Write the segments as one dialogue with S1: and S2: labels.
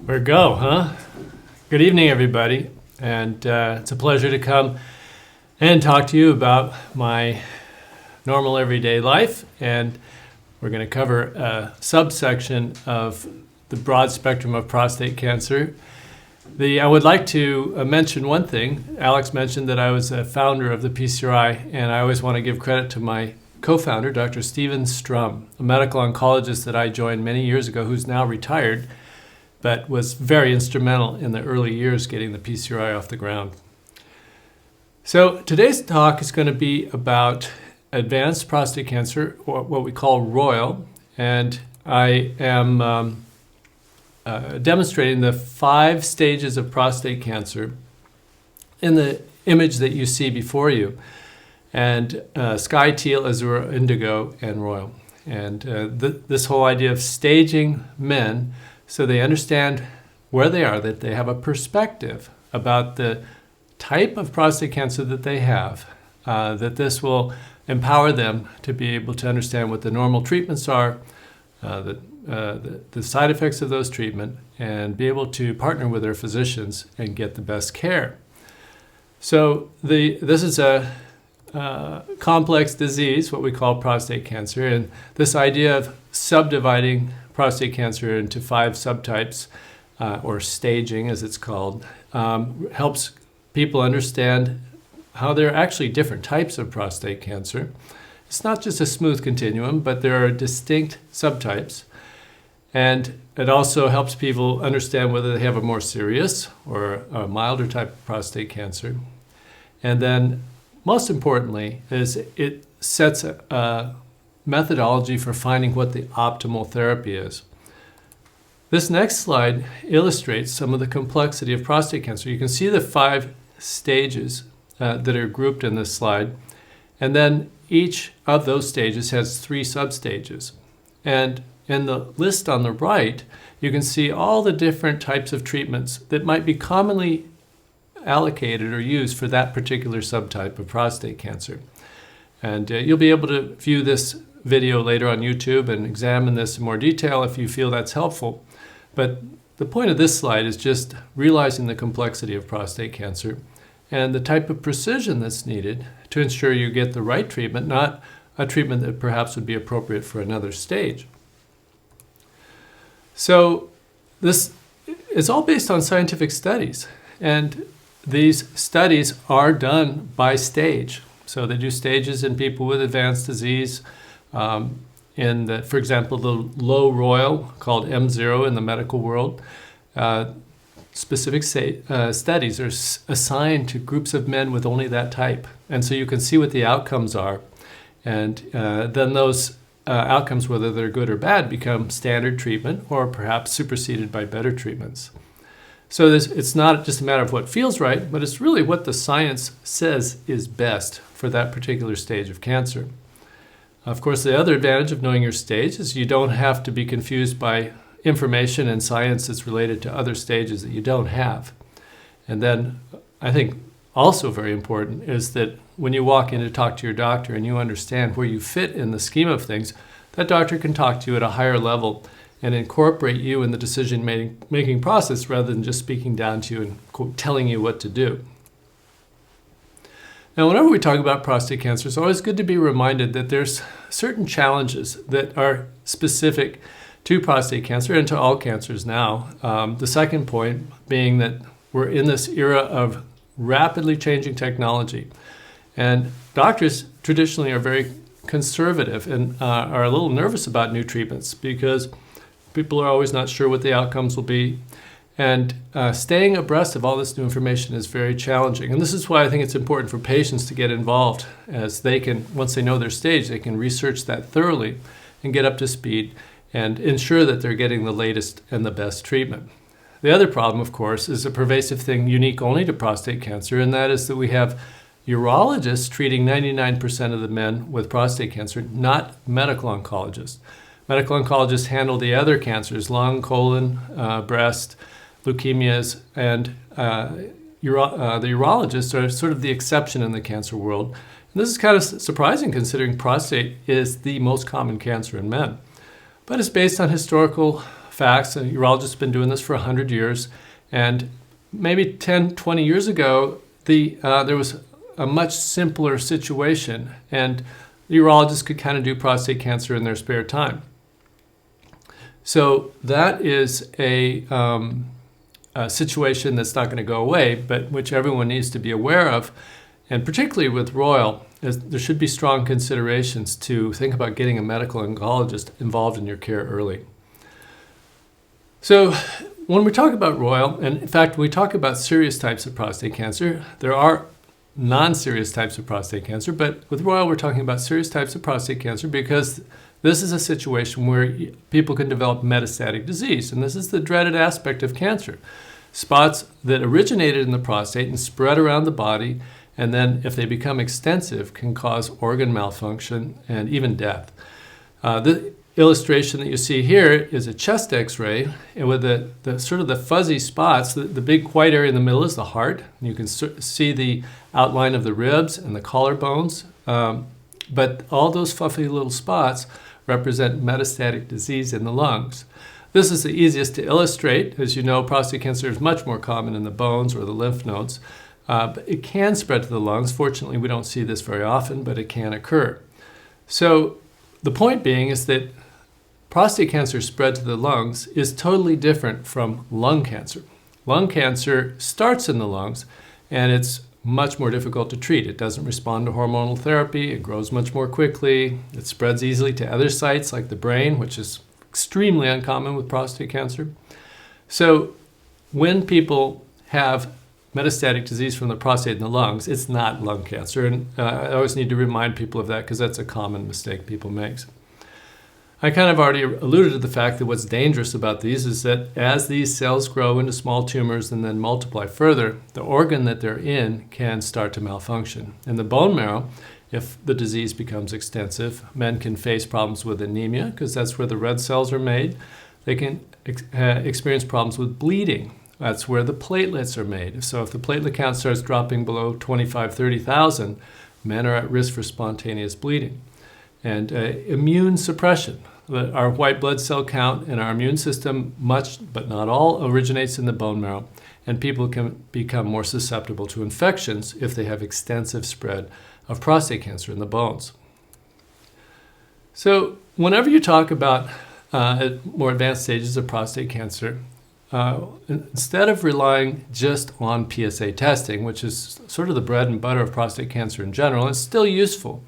S1: Where to go, huh? Good evening, everybody. And it's a pleasure to come and talk to you about my normal everyday life. And we're going to cover a subsection of the broad spectrum of prostate cancer. I would like to mention one thing. Alex mentioned that I was a founder of the PCRI, and I always want to give credit to my co-founder, Dr. Stephen Strum, a medical oncologist that I joined many years ago, who's now retired, but was very instrumental in the early years getting the PCRI off the ground. So today's talk is going to be about advanced prostate cancer, or what we call ROYAL, and I am demonstrating the 5 stages of prostate cancer in the image that you see before you. And sky teal, azure, indigo, and royal. And this whole idea of staging men so they understand where they are, that they have a perspective about the type of prostate cancer that they have, that this will empower them to be able to understand what the normal treatments are, the side effects of those treatments, and be able to partner with their physicians and get the best care. So this is a complex disease, what we call prostate cancer, and this idea of subdividing prostate cancer into 5 subtypes, or staging as it's called, helps people understand how there are actually different types of prostate cancer. It's not just a smooth continuum, but there are distinct subtypes, and it also helps people understand whether they have a more serious or a milder type of prostate cancer. And then most importantly is it sets a methodology for finding what the optimal therapy is. This next slide illustrates some of the complexity of prostate cancer. You can see the 5 stages that are grouped in this slide, and then each of those stages has 3 substages. And in the list on the right, you can see all the different types of treatments that might be commonly allocated or used for that particular subtype of prostate cancer. And you'll be able to view this video later on YouTube and examine this in more detail if you feel that's helpful. But the point of this slide is just realizing the complexity of prostate cancer and the type of precision that's needed to ensure you get the right treatment, not a treatment that perhaps would be appropriate for another stage. So this is all based on scientific studies, and these studies are done by stage. So they do stages in people with advanced disease. For example, the low royal, called M0 in the medical world, specific studies are assigned to groups of men with only that type. And so you can see what the outcomes are. And then those outcomes, whether they're good or bad, become standard treatment or perhaps superseded by better treatments. So it's not just a matter of what feels right, but it's really what the science says is best for that particular stage of cancer. Of course, the other advantage of knowing your stage is you don't have to be confused by information and science that's related to other stages that you don't have. And then I think also very important is that when you walk in to talk to your doctor and you understand where you fit in the scheme of things, that doctor can talk to you at a higher level and incorporate you in the decision-making process rather than just speaking down to you and quote, telling you what to do. Now, whenever we talk about prostate cancer, it's always good to be reminded that there's certain challenges that are specific to prostate cancer and to all cancers now. The second point being that we're in this era of rapidly changing technology. And doctors traditionally are very conservative and are a little nervous about new treatments because people are always not sure what the outcomes will be. And staying abreast of all this new information is very challenging. And this is why I think it's important for patients to get involved, as they can, once they know their stage, they can research that thoroughly and get up to speed and ensure that they're getting the latest and the best treatment. The other problem, of course, is a pervasive thing unique only to prostate cancer, and that is that we have urologists treating 99% of the men with prostate cancer, not medical oncologists. Medical oncologists handle the other cancers, lung, colon, breast, leukemias, and the urologists are sort of the exception in the cancer world. And this is kind of surprising considering prostate is the most common cancer in men. But it's based on historical facts. A urologist has been doing this for 100 years. And maybe 10, 20 years ago, there was a much simpler situation. And urologists could kind of do prostate cancer in their spare time. So that is a situation that's not going to go away, but which everyone needs to be aware of. And particularly with Royal, there should be strong considerations to think about getting a medical oncologist involved in your care early. So when we talk about Royal, and in fact, when we talk about serious types of prostate cancer, there are non-serious types of prostate cancer, but with Royal, we're talking about serious types of prostate cancer because this is a situation where people can develop metastatic disease, and this is the dreaded aspect of cancer. Spots that originated in the prostate and spread around the body, and then if they become extensive, can cause organ malfunction and even death. The illustration that you see here is a chest x-ray, and with the sort of the fuzzy spots, the big white area in the middle is the heart. And you can see the outline of the ribs and the collarbones, but all those fluffy little spots represent metastatic disease in the lungs. This is the easiest to illustrate. As you know, prostate cancer is much more common in the bones or the lymph nodes, but it can spread to the lungs. Fortunately, we don't see this very often, but it can occur. So the point being is that prostate cancer spread to the lungs is totally different from lung cancer. Lung cancer starts in the lungs, and it's much more difficult to treat. It doesn't respond to hormonal therapy. It grows much more quickly. It spreads easily to other sites like the brain, which is extremely uncommon with prostate cancer. So when people have metastatic disease from the prostate in the lungs, it's not lung cancer. And I always need to remind people of that because that's a common mistake people make. I kind of already alluded to the fact that what's dangerous about these is that as these cells grow into small tumors and then multiply further, the organ that they're in can start to malfunction. In the bone marrow, if the disease becomes extensive, men can face problems with anemia because that's where the red cells are made. They can experience problems with bleeding. That's where the platelets are made. So if the platelet count starts dropping below 25, 30,000, men are at risk for spontaneous bleeding. And immune suppression. Our white blood cell count and our immune system, much but not all, originates in the bone marrow, and people can become more susceptible to infections if they have extensive spread of prostate cancer in the bones. So whenever you talk about more advanced stages of prostate cancer, instead of relying just on PSA testing, which is sort of the bread and butter of prostate cancer in general, it's still useful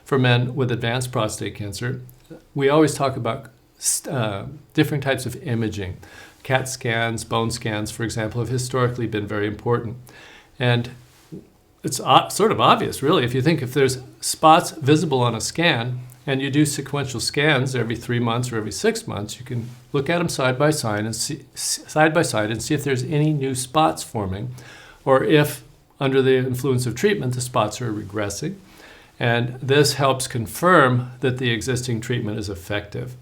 S1: for men with advanced prostate cancer. We always talk about different types of imaging. CAT scans, bone scans, for example, have historically been very important. And it's sort of obvious, really. If you think if there's spots visible on a scan and you do sequential scans every 3 months or every 6 months, you can look at them side by side and see if there's any new spots forming, or if under the influence of treatment the spots are regressing. And this helps confirm that the existing treatment is effective.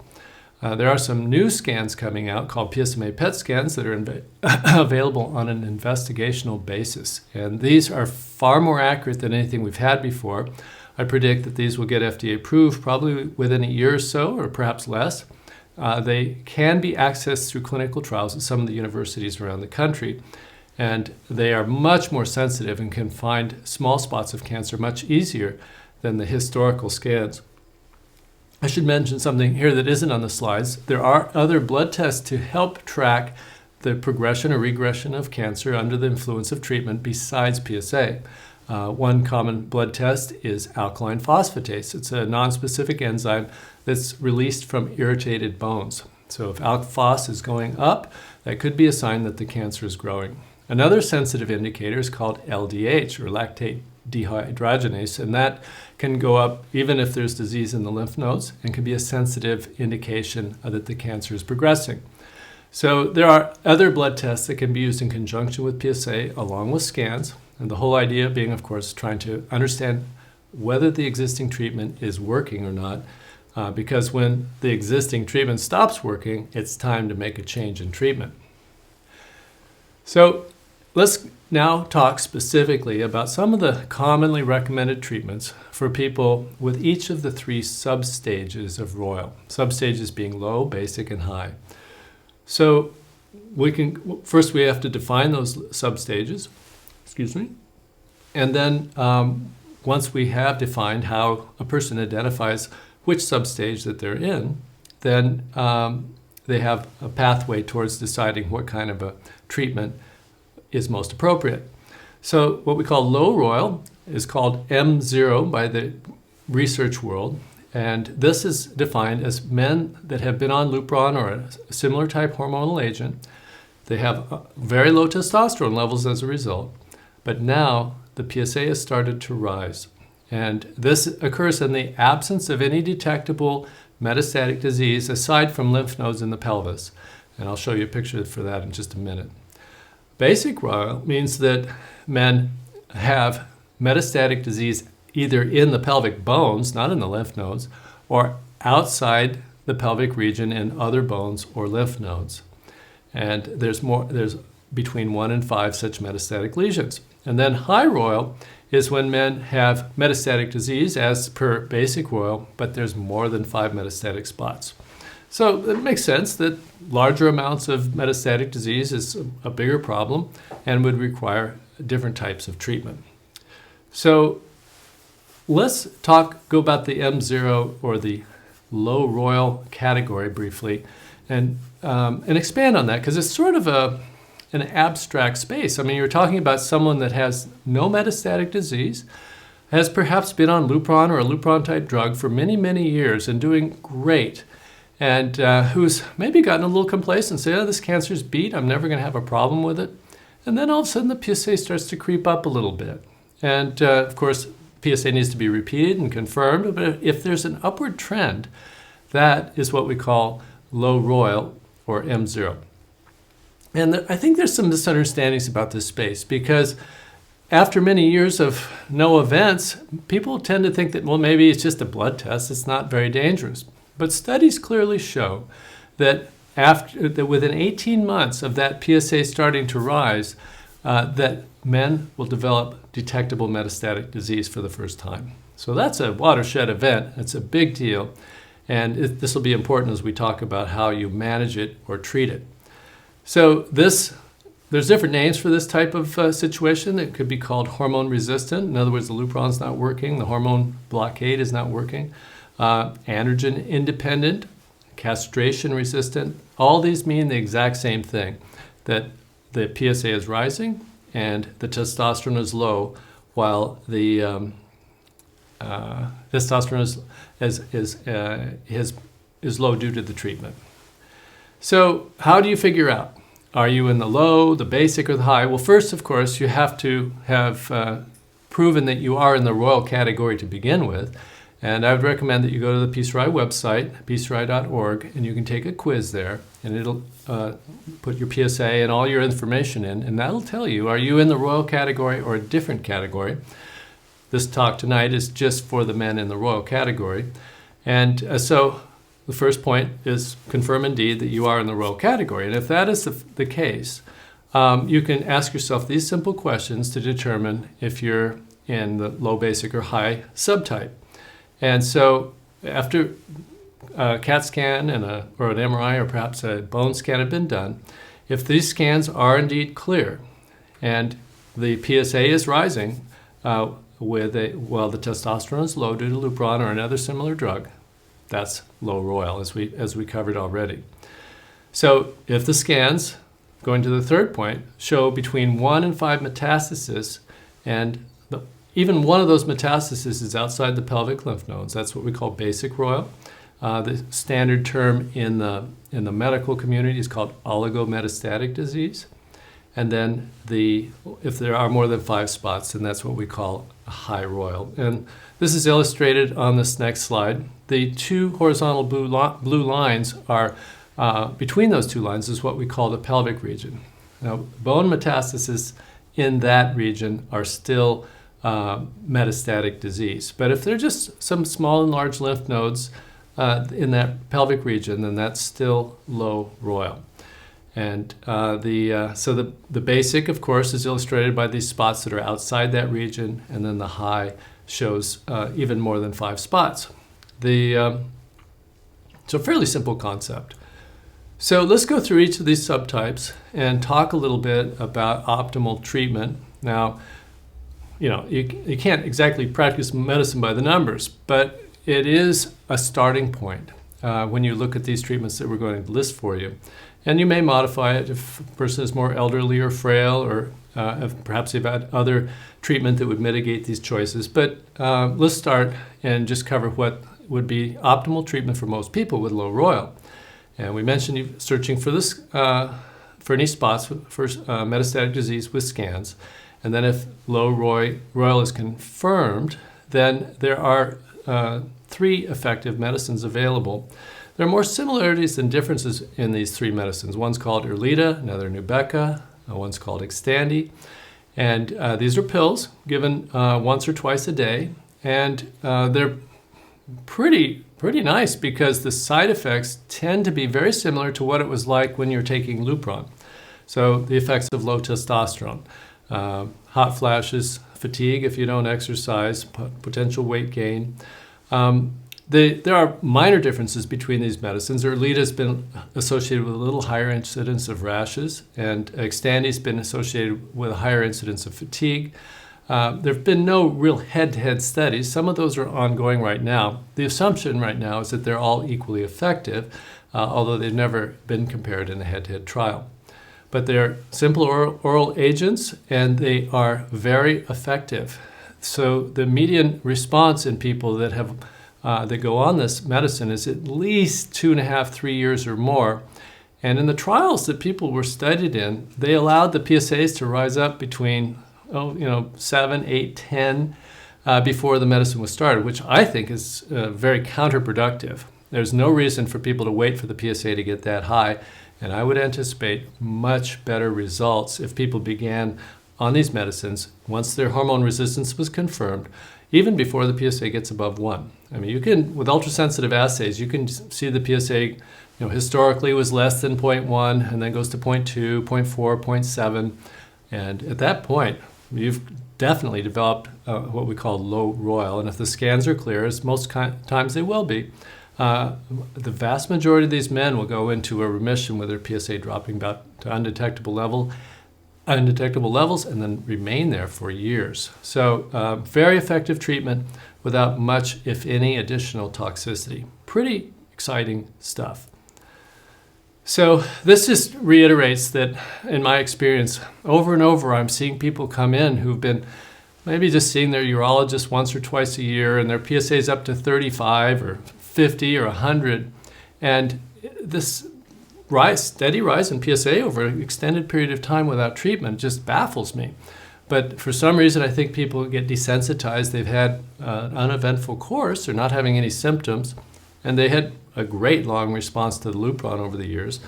S1: There are some new scans coming out called PSMA PET scans that are available on an investigational basis. And these are far more accurate than anything we've had before. I predict that these will get FDA approved probably within a year or so, or perhaps less. They can be accessed through clinical trials at some of the universities around the country. And they are much more sensitive and can find small spots of cancer much easier than the historical scans. I should mention something here that isn't on the slides. There are other blood tests to help track the progression or regression of cancer under the influence of treatment besides PSA. One common blood test is alkaline phosphatase. It's a nonspecific enzyme that's released from irritated bones. So if alk-phos is going up, that could be a sign that the cancer is growing. Another sensitive indicator is called LDH, or lactate dehydrogenase, and that can go up even if there's disease in the lymph nodes and can be a sensitive indication that the cancer is progressing. So there are other blood tests that can be used in conjunction with PSA along with scans, and the whole idea being, of course, trying to understand whether the existing treatment is working or not, because when the existing treatment stops working, it's time to make a change in treatment. So let's now talk specifically about some of the commonly recommended treatments for people with each of the 3 substages of Royal. Substages being low, basic, and high. So first we have to define those substages, and then once we have defined how a person identifies which substage that they're in, then they have a pathway towards deciding what kind of a treatment is most appropriate. So what we call low royal is called M0 by the research world, and this is defined as men that have been on Lupron or a similar type hormonal agent. They have very low testosterone levels as a result, but now the PSA has started to rise. And this occurs in the absence of any detectable metastatic disease aside from lymph nodes in the pelvis. And I'll show you a picture for that in just a minute. Basic royal means that men have metastatic disease either in the pelvic bones, not in the lymph nodes, or outside the pelvic region in other bones or lymph nodes. And there's between 1 and 5 such metastatic lesions. And then high royal is when men have metastatic disease as per basic royal, but there's more than 5 metastatic spots. So it makes sense that larger amounts of metastatic disease is a bigger problem and would require different types of treatment. So let's go about the M0 or the low royal category briefly and expand on that, because it's sort of an abstract space. I mean, you're talking about someone that has no metastatic disease, has perhaps been on Lupron or a Lupron-type drug for many, many years and doing great, and who's maybe gotten a little complacent, say, oh, this cancer's beat, I'm never going to have a problem with it. And then all of a sudden the PSA starts to creep up a little bit. And of course, PSA needs to be repeated and confirmed, but if there's an upward trend, that is what we call low royal or M0. And I think there's some misunderstandings about this space, because after many years of no events, people tend to think that, well, maybe it's just a blood test, it's not very dangerous. But studies clearly show that within 18 months of that PSA starting to rise, that men will develop detectable metastatic disease for the first time. So that's a watershed event. It's a big deal. And this will be important as we talk about how you manage it or treat it. So there's different names for this type of situation. It could be called hormone resistant. In other words, the Lupron's not working, the hormone blockade is not working. Androgen independent, castration resistant. All these mean the exact same thing, that the PSA is rising and the testosterone is low, while the testosterone is low due to the treatment. So how do you figure out? Are you in the low, the basic, or the high? Well, first, of course, you have to have proven that you are in the royal category to begin with. And I would recommend that you go to the PCRI website, PCRI.org, and you can take a quiz there. And it'll put your PSA and all your information in, and that'll tell you, are you in the royal category or a different category? This talk tonight is just for the men in the royal category. And so the first point is confirm indeed that you are in the royal category. And if that is the case, you can ask yourself these simple questions to determine if you're in the low, basic, or high subtype. And so after a CAT scan or an MRI or perhaps a bone scan have been done, if these scans are indeed clear and the PSA is rising while the testosterone is low due to Lupron or another similar drug, that's low royal, as we covered already. So if the scans, going to the third point, show between 1 and 5 metastases, and even one of those metastases is outside the pelvic lymph nodes, that's what we call basic royal. The standard term in the medical community is called oligometastatic disease. And then if there are more than 5 spots, then that's what we call a high royal. And this is illustrated on this next slide. The 2 horizontal blue lines are, between those 2 lines is what we call the pelvic region. Now, bone metastases in that region are still metastatic disease. But if they're just some small and large lymph nodes in that pelvic region, then that's still low royal. And so the basic, of course, is illustrated by these spots that are outside that region, and then the high shows even more than 5 spots. So fairly simple concept. So let's go through each of these subtypes and talk a little bit about optimal treatment. Now, you can't exactly practice medicine by the numbers, but it is a starting point when you look at these treatments that we're going to list for you. And you may modify it if a person is more elderly or frail, or if perhaps they've had other treatment that would mitigate these choices. But let's start and just cover what would be optimal treatment for most people with low royal. And we mentioned you searching for this for any spots for metastatic disease with scans. And then if low royal is confirmed, then there are 3 effective medicines available. There are more similarities than differences in these 3 medicines. One's called Erleada, another Nubeqa, one's called Xtandi. And these are pills given once or twice a day. And they're pretty nice because the side effects tend to be very similar to what it was like when you're taking Lupron. So the effects of low testosterone, hot flashes, fatigue if you don't exercise, potential weight gain. There are minor differences between these medicines. Erleada has been associated with a little higher incidence of rashes, and Xtandi has been associated with a higher incidence of fatigue. There have been no real head-to-head studies. Some of those are ongoing right now. The assumption right now is that they're all equally effective, although they've never been compared in a head-to-head trial. But they're simple oral agents, and they are very effective. So the median response in people that have that go on this medicine is at least 2.5, 3 years or more. And in the trials that people were studied in, they allowed the PSAs to rise up between 7, 8, 10 before the medicine was started, which I think is very counterproductive. There's no reason for people to wait for the PSA to get that high, and I would anticipate much better results if people began on these medicines once their hormone resistance was confirmed, even before the PSA gets above 1. I mean, you can, with ultrasensitive assays, you can see the PSA historically was less than 0.1 and then goes to 0.2, 0.4, 0.7. And at that point, you've definitely developed what we call low royal. And if the scans are clear, as most times they will be, the vast majority of these men will go into a remission with their PSA dropping about to undetectable levels and then remain there for years. So very effective treatment without much, if any, additional toxicity. Pretty exciting stuff. So this just reiterates that, in my experience, over and over, I'm seeing people come in who've been maybe just seeing their urologist once or twice a year, and their PSA is up to 35 or 50 or 100. And this steady rise in PSA over an extended period of time without treatment just baffles me. But for some reason, I think people get desensitized. They've had an uneventful course. They're not having any symptoms. And they had a great long response to the Lupron over the years.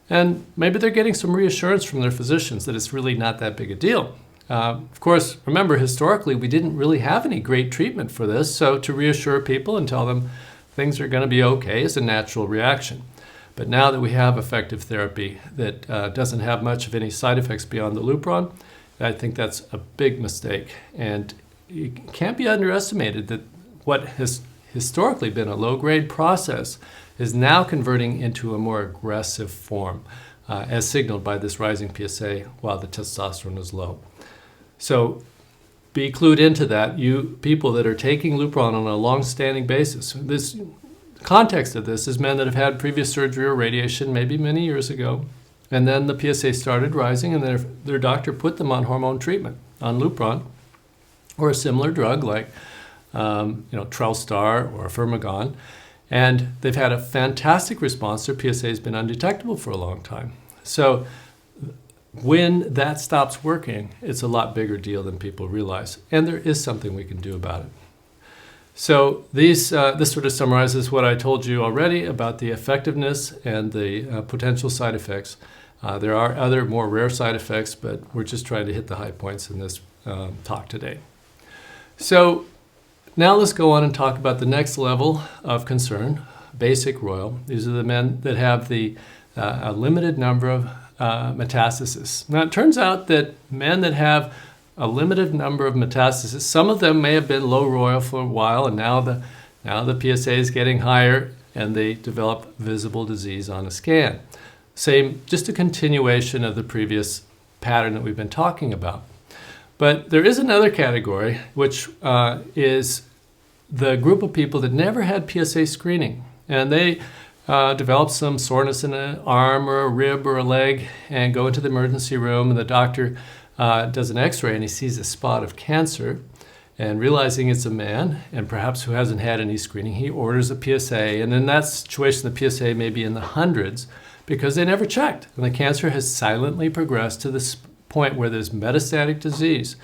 S1: And maybe they're getting some reassurance from their physicians that it's really not that big a deal. Of course, remember, historically, we didn't really have any great treatment for this. So to reassure people and tell them things are going to be okay is a natural reaction. But now that we have effective therapy that doesn't have much of any side effects beyond the Lupron, I think that's a big mistake. And it can't be underestimated that what has historically been a low-grade process is now converting into a more aggressive form, as signaled by this rising PSA while the testosterone is low. So be clued into that, you people that are taking Lupron on a long-standing basis. This context of this is men that have had previous surgery or radiation maybe many years ago, and then the PSA started rising, and their doctor put them on hormone treatment, on Lupron, or a similar drug like Trelstar or Firmagon, and they've had a fantastic response. Their PSA has been undetectable for a long time. So when that stops working, it's a lot bigger deal than people realize, and there is something we can do about it. So this sort of summarizes what I told you already about the effectiveness and the potential side effects. There are other more rare side effects, but we're just trying to hit the high points in this talk today. So now let's go on and talk about the next level of concern, basic royal. These are the men that have a limited number of metastases. Now it turns out that men that have a limited number of metastases, some of them may have been low royal for a while, and now the PSA is getting higher and they develop visible disease on a scan. Same, just a continuation of the previous pattern that we've been talking about. But there is another category, which is the group of people that never had PSA screening. And they develop some soreness in an arm or a rib or a leg and go into the emergency room, and the doctor does an x-ray and he sees a spot of cancer, and realizing it's a man and perhaps who hasn't had any screening, he orders a PSA. And in that situation, the PSA may be in the hundreds because they never checked, and the cancer has silently progressed to this point where there's metastatic disease.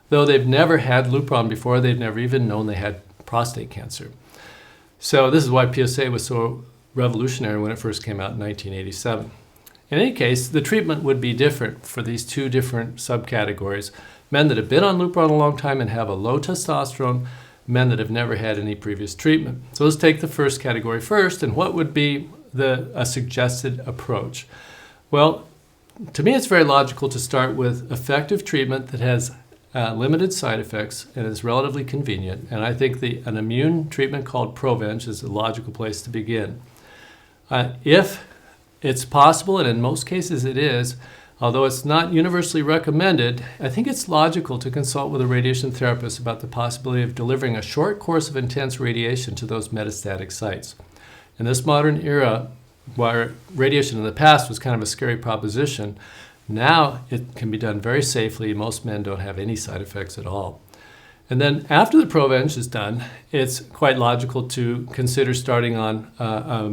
S1: Though they've never had Lupron before, they've never even known they had prostate cancer. So this is why PSA was so revolutionary when it first came out in 1987. In any case, the treatment would be different for these two different subcategories: men that have been on Lupron a long time and have a low testosterone, men that have never had any previous treatment. So let's take the first category first, and what would be a suggested approach? Well, to me, it's very logical to start with effective treatment that has limited side effects and is relatively convenient. And I think an immune treatment called Provenge is a logical place to begin. If it's possible, and in most cases it is, although it's not universally recommended, I think it's logical to consult with a radiation therapist about the possibility of delivering a short course of intense radiation to those metastatic sites. In this modern era, where radiation in the past was kind of a scary proposition, now it can be done very safely. Most men don't have any side effects at all. And then after the Provenge is done, it's quite logical to consider starting on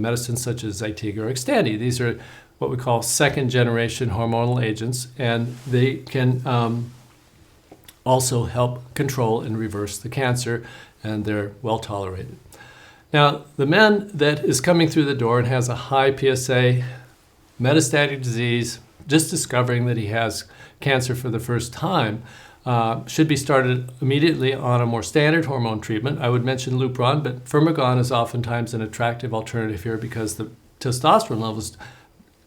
S1: medicines such as Zytiga or Xtandi. These are what we call second-generation hormonal agents, and they can also help control and reverse the cancer, and they're well tolerated. Now, the man that is coming through the door and has a high PSA, metastatic disease, just discovering that he has cancer for the first time, should be started immediately on a more standard hormone treatment. I would mention Lupron, but Firmagon is oftentimes an attractive alternative here because the testosterone levels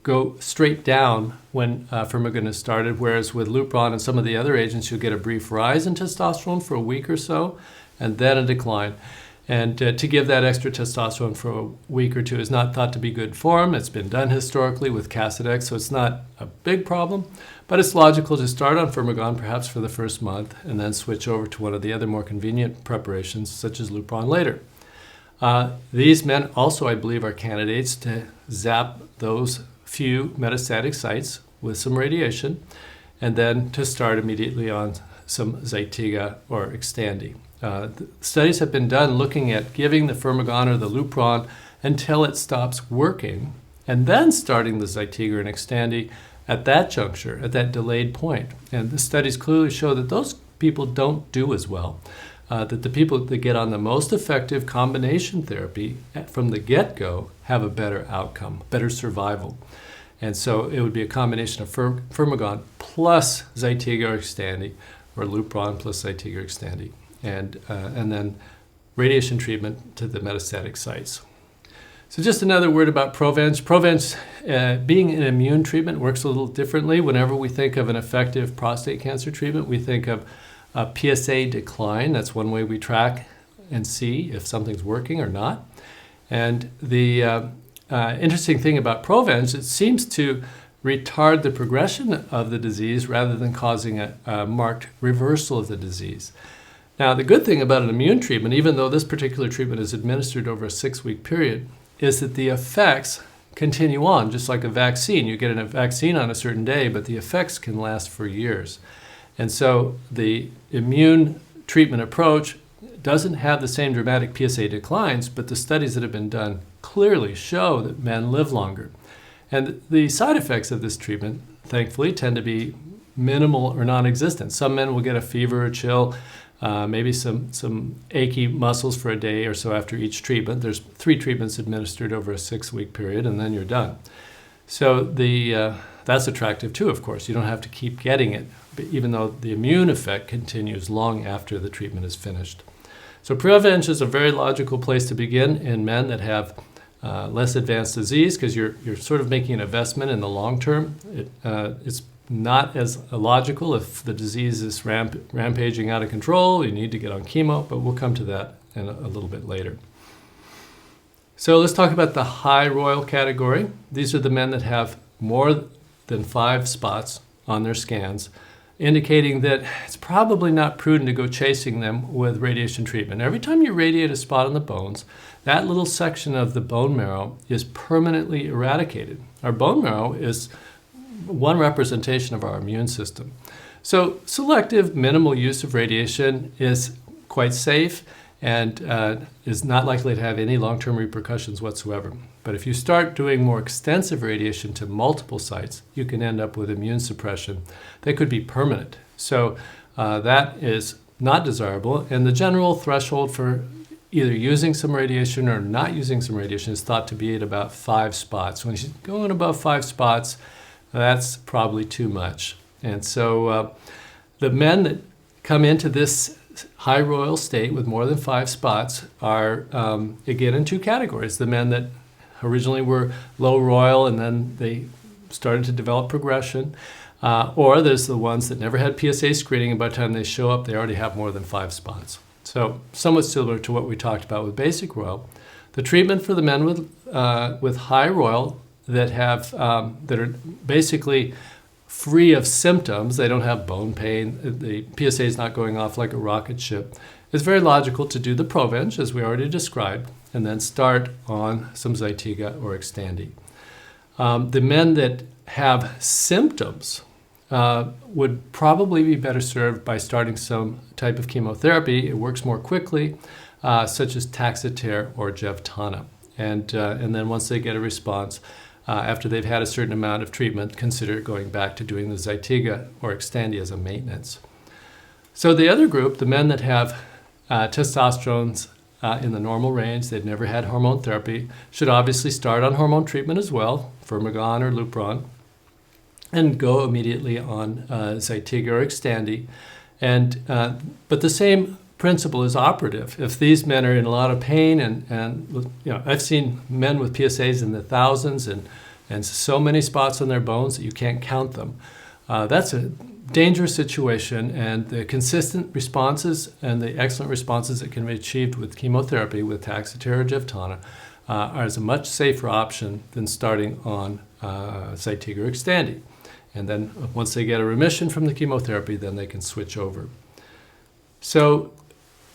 S1: go straight down when Firmagon is started, whereas with Lupron and some of the other agents, you'll get a brief rise in testosterone for a week or so, and then a decline. And to give that extra testosterone for a week or two is not thought to be good form. It's been done historically with Casodex, so it's not a big problem. But it's logical to start on Firmagon perhaps for the first month and then switch over to one of the other more convenient preparations, such as Lupron later. These men also, I believe, are candidates to zap those few metastatic sites with some radiation, and then to start immediately on some Zytiga or Xtandi. Studies have been done looking at giving the Firmagon or the Lupron until it stops working, and then starting the Zytiga and Xtandi at that juncture, at that delayed point. And the studies clearly show that those people don't do as well, that the people that get on the most effective combination therapy from the get-go have a better outcome, better survival. And so it would be a combination of Firmagon plus Zytiga or Xtandi, or Lupron plus Zytiga or Xtandi. And then radiation treatment to the metastatic sites. So just another word about Provenge. Provenge, being an immune treatment, works a little differently. Whenever we think of an effective prostate cancer treatment, we think of a PSA decline. That's one way we track and see if something's working or not. And the interesting thing about Provenge, it seems to retard the progression of the disease rather than causing a marked reversal of the disease. Now, the good thing about an immune treatment, even though this particular treatment is administered over a 6-week period, is that the effects continue on, just like a vaccine. You get a vaccine on a certain day, but the effects can last for years. And so the immune treatment approach doesn't have the same dramatic PSA declines, but the studies that have been done clearly show that men live longer. And the side effects of this treatment, thankfully, tend to be minimal or non-existent. Some men will get a fever or chill, maybe some achy muscles for a day or so after each treatment. There's 3 treatments administered over a 6-week period, and then you're done. So that's attractive too, of course. You don't have to keep getting it, even though the immune effect continues long after the treatment is finished. So Provenge is a very logical place to begin in men that have less advanced disease, because you're sort of making an investment in the long term. It's not as illogical if the disease is rampaging out of control. You need to get on chemo, but we'll come to that in a little bit later. So let's talk about the high royal category. These are the men that have more than 5 spots on their scans, indicating that it's probably not prudent to go chasing them with radiation treatment. Every time you radiate a spot on the bones, that little section of the bone marrow is permanently eradicated. Our bone marrow is one representation of our immune system. So selective, minimal use of radiation is quite safe and is not likely to have any long-term repercussions whatsoever. But if you start doing more extensive radiation to multiple sites, you can end up with immune suppression that could be permanent. So that is not desirable. And the general threshold for either using some radiation or not using some radiation is thought to be at about 5 spots. When you're going above 5 spots, that's probably too much. And so the men that come into this high royal state with more than 5 spots are, again, in 2 categories. The men that originally were low royal and then they started to develop progression, or there's the ones that never had PSA screening, and by the time they show up, they already have more than 5 spots. So somewhat similar to what we talked about with basic royal. The treatment for the men with high royal that have that are basically free of symptoms, they don't have bone pain, the PSA is not going off like a rocket ship, it's very logical to do the Provenge, as we already described, and then start on some Zytiga or Xtandi. The men that have symptoms would probably be better served by starting some type of chemotherapy. It works more quickly, such as Taxotere or Jevtana. And then once they get a response, after they've had a certain amount of treatment, consider going back to doing the Zytiga or Xtandi as a maintenance. So the other group, the men that have testosterones in the normal range, they've never had hormone therapy, should obviously start on hormone treatment as well, Firmagon or Lupron, and go immediately on Zytiga or Xtandi. But the same principle is operative. If these men are in a lot of pain, and I've seen men with PSAs in the thousands and so many spots on their bones that you can't count them. That's a dangerous situation, and the consistent responses and the excellent responses that can be achieved with chemotherapy with Taxotere or Jevtana are a much safer option than starting on Zytiga or Xtandi. And then once they get a remission from the chemotherapy, then they can switch over. So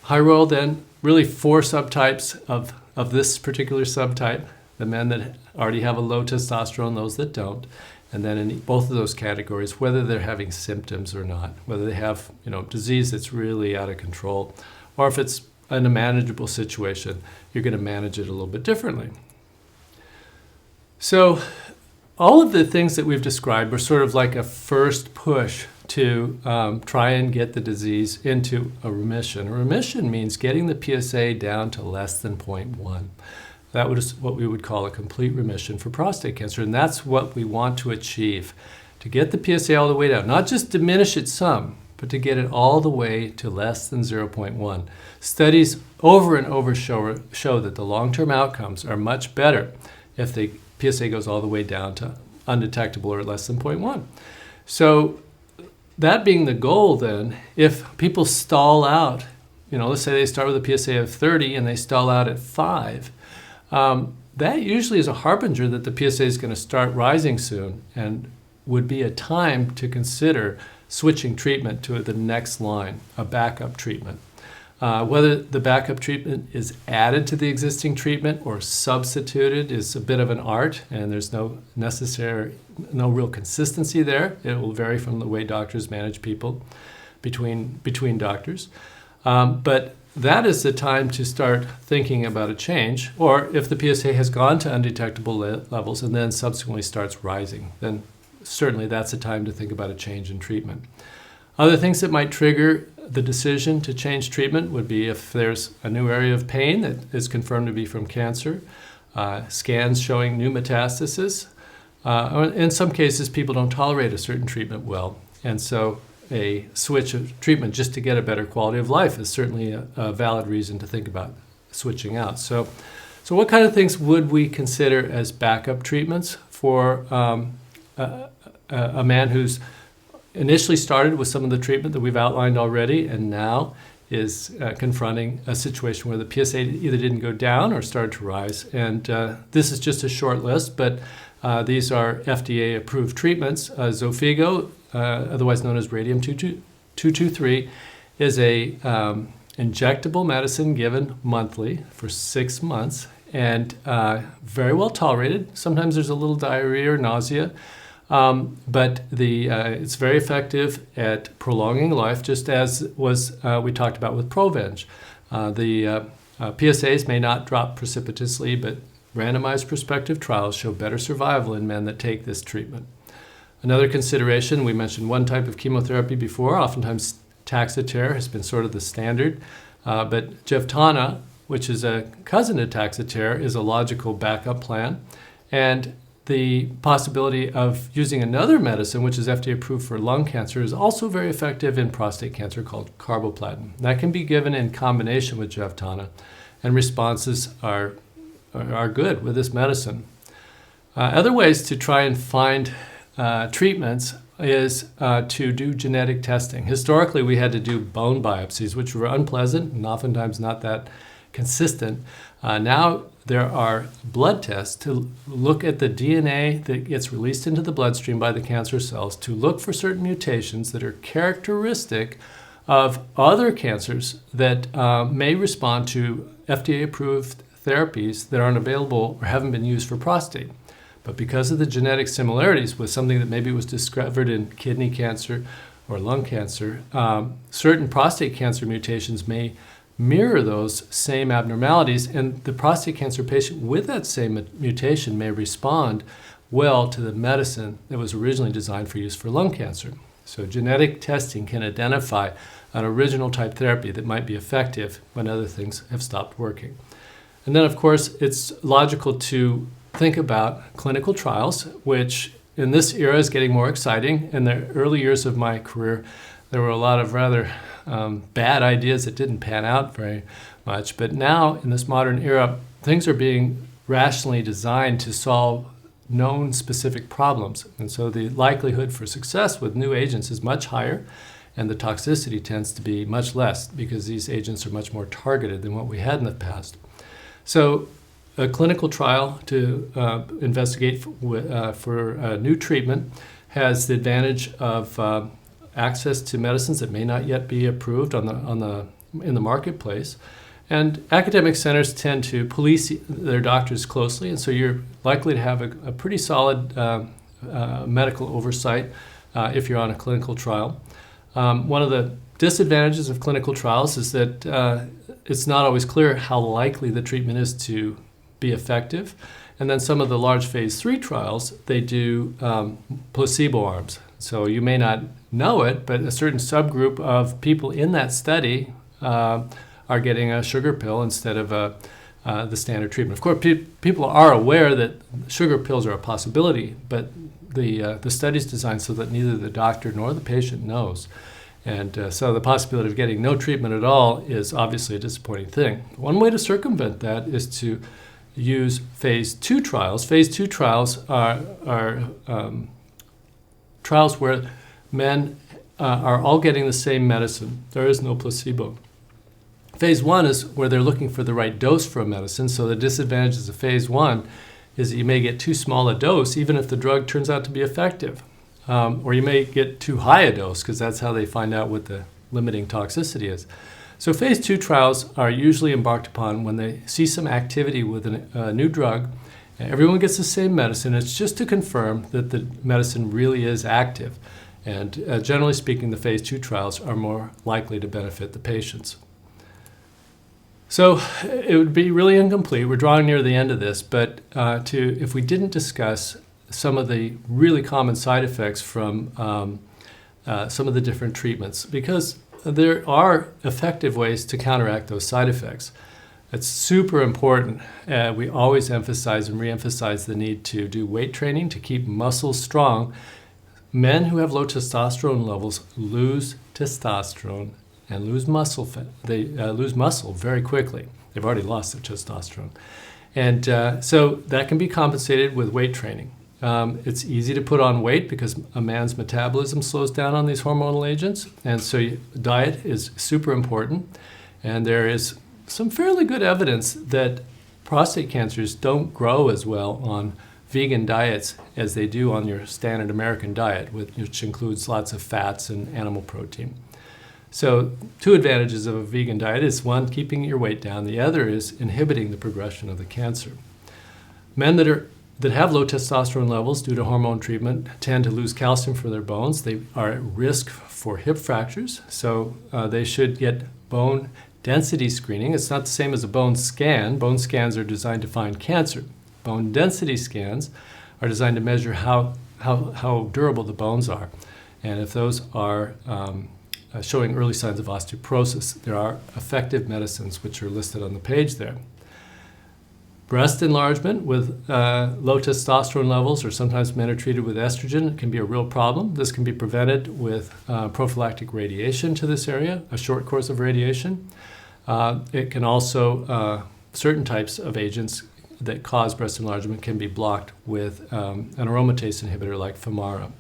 S1: high royal, then, really 4 subtypes of this particular subtype, the men that already have a low testosterone, those that don't, and then in both of those categories, whether they're having symptoms or not, whether they have disease that's really out of control, or if it's in a manageable situation, you're going to manage it a little bit differently. So all of the things that we've described were sort of like a first push to try and get the disease into a remission. A remission means getting the PSA down to less than 0.1. That is what we would call a complete remission for prostate cancer, and that's what we want to achieve, to get the PSA all the way down, not just diminish it some, but to get it all the way to less than 0.1. Studies over and over show that the long-term outcomes are much better if the PSA goes all the way down to undetectable or less than 0.1. So that being the goal, then, if people stall out, let's say they start with a PSA of 30 and they stall out at 5, that usually is a harbinger that the PSA is going to start rising soon and would be a time to consider switching treatment to the next line, a backup treatment. Whether the backup treatment is added to the existing treatment or substituted is a bit of an art, and there's no real consistency there. It will vary from the way doctors manage people between doctors. But that is the time to start thinking about a change, or if the PSA has gone to undetectable levels and then subsequently starts rising, then certainly that's a time to think about a change in treatment. Other things that might trigger the decision to change treatment would be if there's a new area of pain that is confirmed to be from cancer, scans showing new metastasis. In some cases, people don't tolerate a certain treatment well, and so a switch of treatment just to get a better quality of life is certainly a valid reason to think about switching out. So what kind of things would we consider as backup treatments for a man who's initially started with some of the treatment that we've outlined already and now is confronting a situation where the PSA either didn't go down or started to rise? And this is just a short list, but These are FDA-approved treatments. Xofigo, otherwise known as radium-223, is a injectable medicine given monthly for 6 months and very well tolerated. Sometimes there's a little diarrhea or nausea, but it's very effective at prolonging life, just as we talked about with Provenge. The PSAs may not drop precipitously, but randomized prospective trials show better survival in men that take this treatment. Another consideration, we mentioned one type of chemotherapy before, oftentimes Taxotere has been sort of the standard, but Jevtana, which is a cousin to Taxotere, is a logical backup plan. And the possibility of using another medicine, which is FDA approved for lung cancer, is also very effective in prostate cancer, called carboplatin. That can be given in combination with Jevtana, and responses are good with this medicine. Other ways to try and find treatments is to do genetic testing. Historically, we had to do bone biopsies, which were unpleasant and oftentimes not that consistent. Now there are blood tests to look at the DNA that gets released into the bloodstream by the cancer cells to look for certain mutations that are characteristic of other cancers that may respond to FDA-approved therapies that aren't available or haven't been used for prostate. But because of the genetic similarities with something that maybe was discovered in kidney cancer or lung cancer, certain prostate cancer mutations may mirror those same abnormalities, and the prostate cancer patient with that same mutation may respond well to the medicine that was originally designed for use for lung cancer. So genetic testing can identify an original type therapy that might be effective when other things have stopped working. And then, of course, it's logical to think about clinical trials, which in this era is getting more exciting. In the early years of my career, there were a lot of rather bad ideas that didn't pan out very much. But now, in this modern era, things are being rationally designed to solve known specific problems. And so the likelihood for success with new agents is much higher, and the toxicity tends to be much less because these agents are much more targeted than what we had in the past. So a clinical trial to investigate for a new treatment has the advantage of access to medicines that may not yet be approved in the marketplace. And academic centers tend to police their doctors closely, and so you're likely to have a pretty solid medical oversight if you're on a clinical trial. One of the disadvantages of clinical trials is that it's not always clear how likely the treatment is to be effective. And then some of the large phase 3 trials, they do placebo arms. So you may not know it, but a certain subgroup of people in that study are getting a sugar pill instead of the standard treatment. Of course, people are aware that sugar pills are a possibility, but the study's designed so that neither the doctor nor the patient knows. And so the possibility of getting no treatment at all is obviously a disappointing thing. One way to circumvent that is to use phase 2 trials. Phase 2 trials are trials where men are all getting the same medicine. There is no placebo. Phase 1 is where they're looking for the right dose for a medicine. So the disadvantages of phase 1 is that you may get too small a dose, even if the drug turns out to be effective. Or you may get too high a dose, because that's how they find out what the limiting toxicity is. So phase 2 trials are usually embarked upon when they see some activity with a new drug. Everyone gets the same medicine. It's just to confirm that the medicine really is active. And generally speaking, the phase 2 trials are more likely to benefit the patients. So it would be really incomplete. We're drawing near the end of this, but if we didn't discuss some of the really common side effects from some of the different treatments, because there are effective ways to counteract those side effects. It's super important. We always emphasize and reemphasize the need to do weight training to keep muscles strong. Men who have low testosterone levels lose testosterone and lose muscle. They lose muscle very quickly. They've already lost their testosterone. And so that can be compensated with weight training. It's easy to put on weight because a man's metabolism slows down on these hormonal agents. And so diet is super important. And there is some fairly good evidence that prostate cancers don't grow as well on vegan diets as they do on your standard American diet, which includes lots of fats and animal protein. So 2 advantages of a vegan diet is, one, keeping your weight down. The other is inhibiting the progression of the cancer. Men that have low testosterone levels due to hormone treatment tend to lose calcium for their bones. They are at risk for hip fractures, so they should get bone density screening. It's not the same as a bone scan. Bone scans are designed to find cancer. Bone density scans are designed to measure how durable the bones are. And if those are showing early signs of osteoporosis, there are effective medicines which are listed on the page there. Breast enlargement with low testosterone levels, or sometimes men are treated with estrogen, can be a real problem. This can be prevented with prophylactic radiation to this area, a short course of radiation. It can also, certain types of agents that cause breast enlargement can be blocked with an aromatase inhibitor like Femara.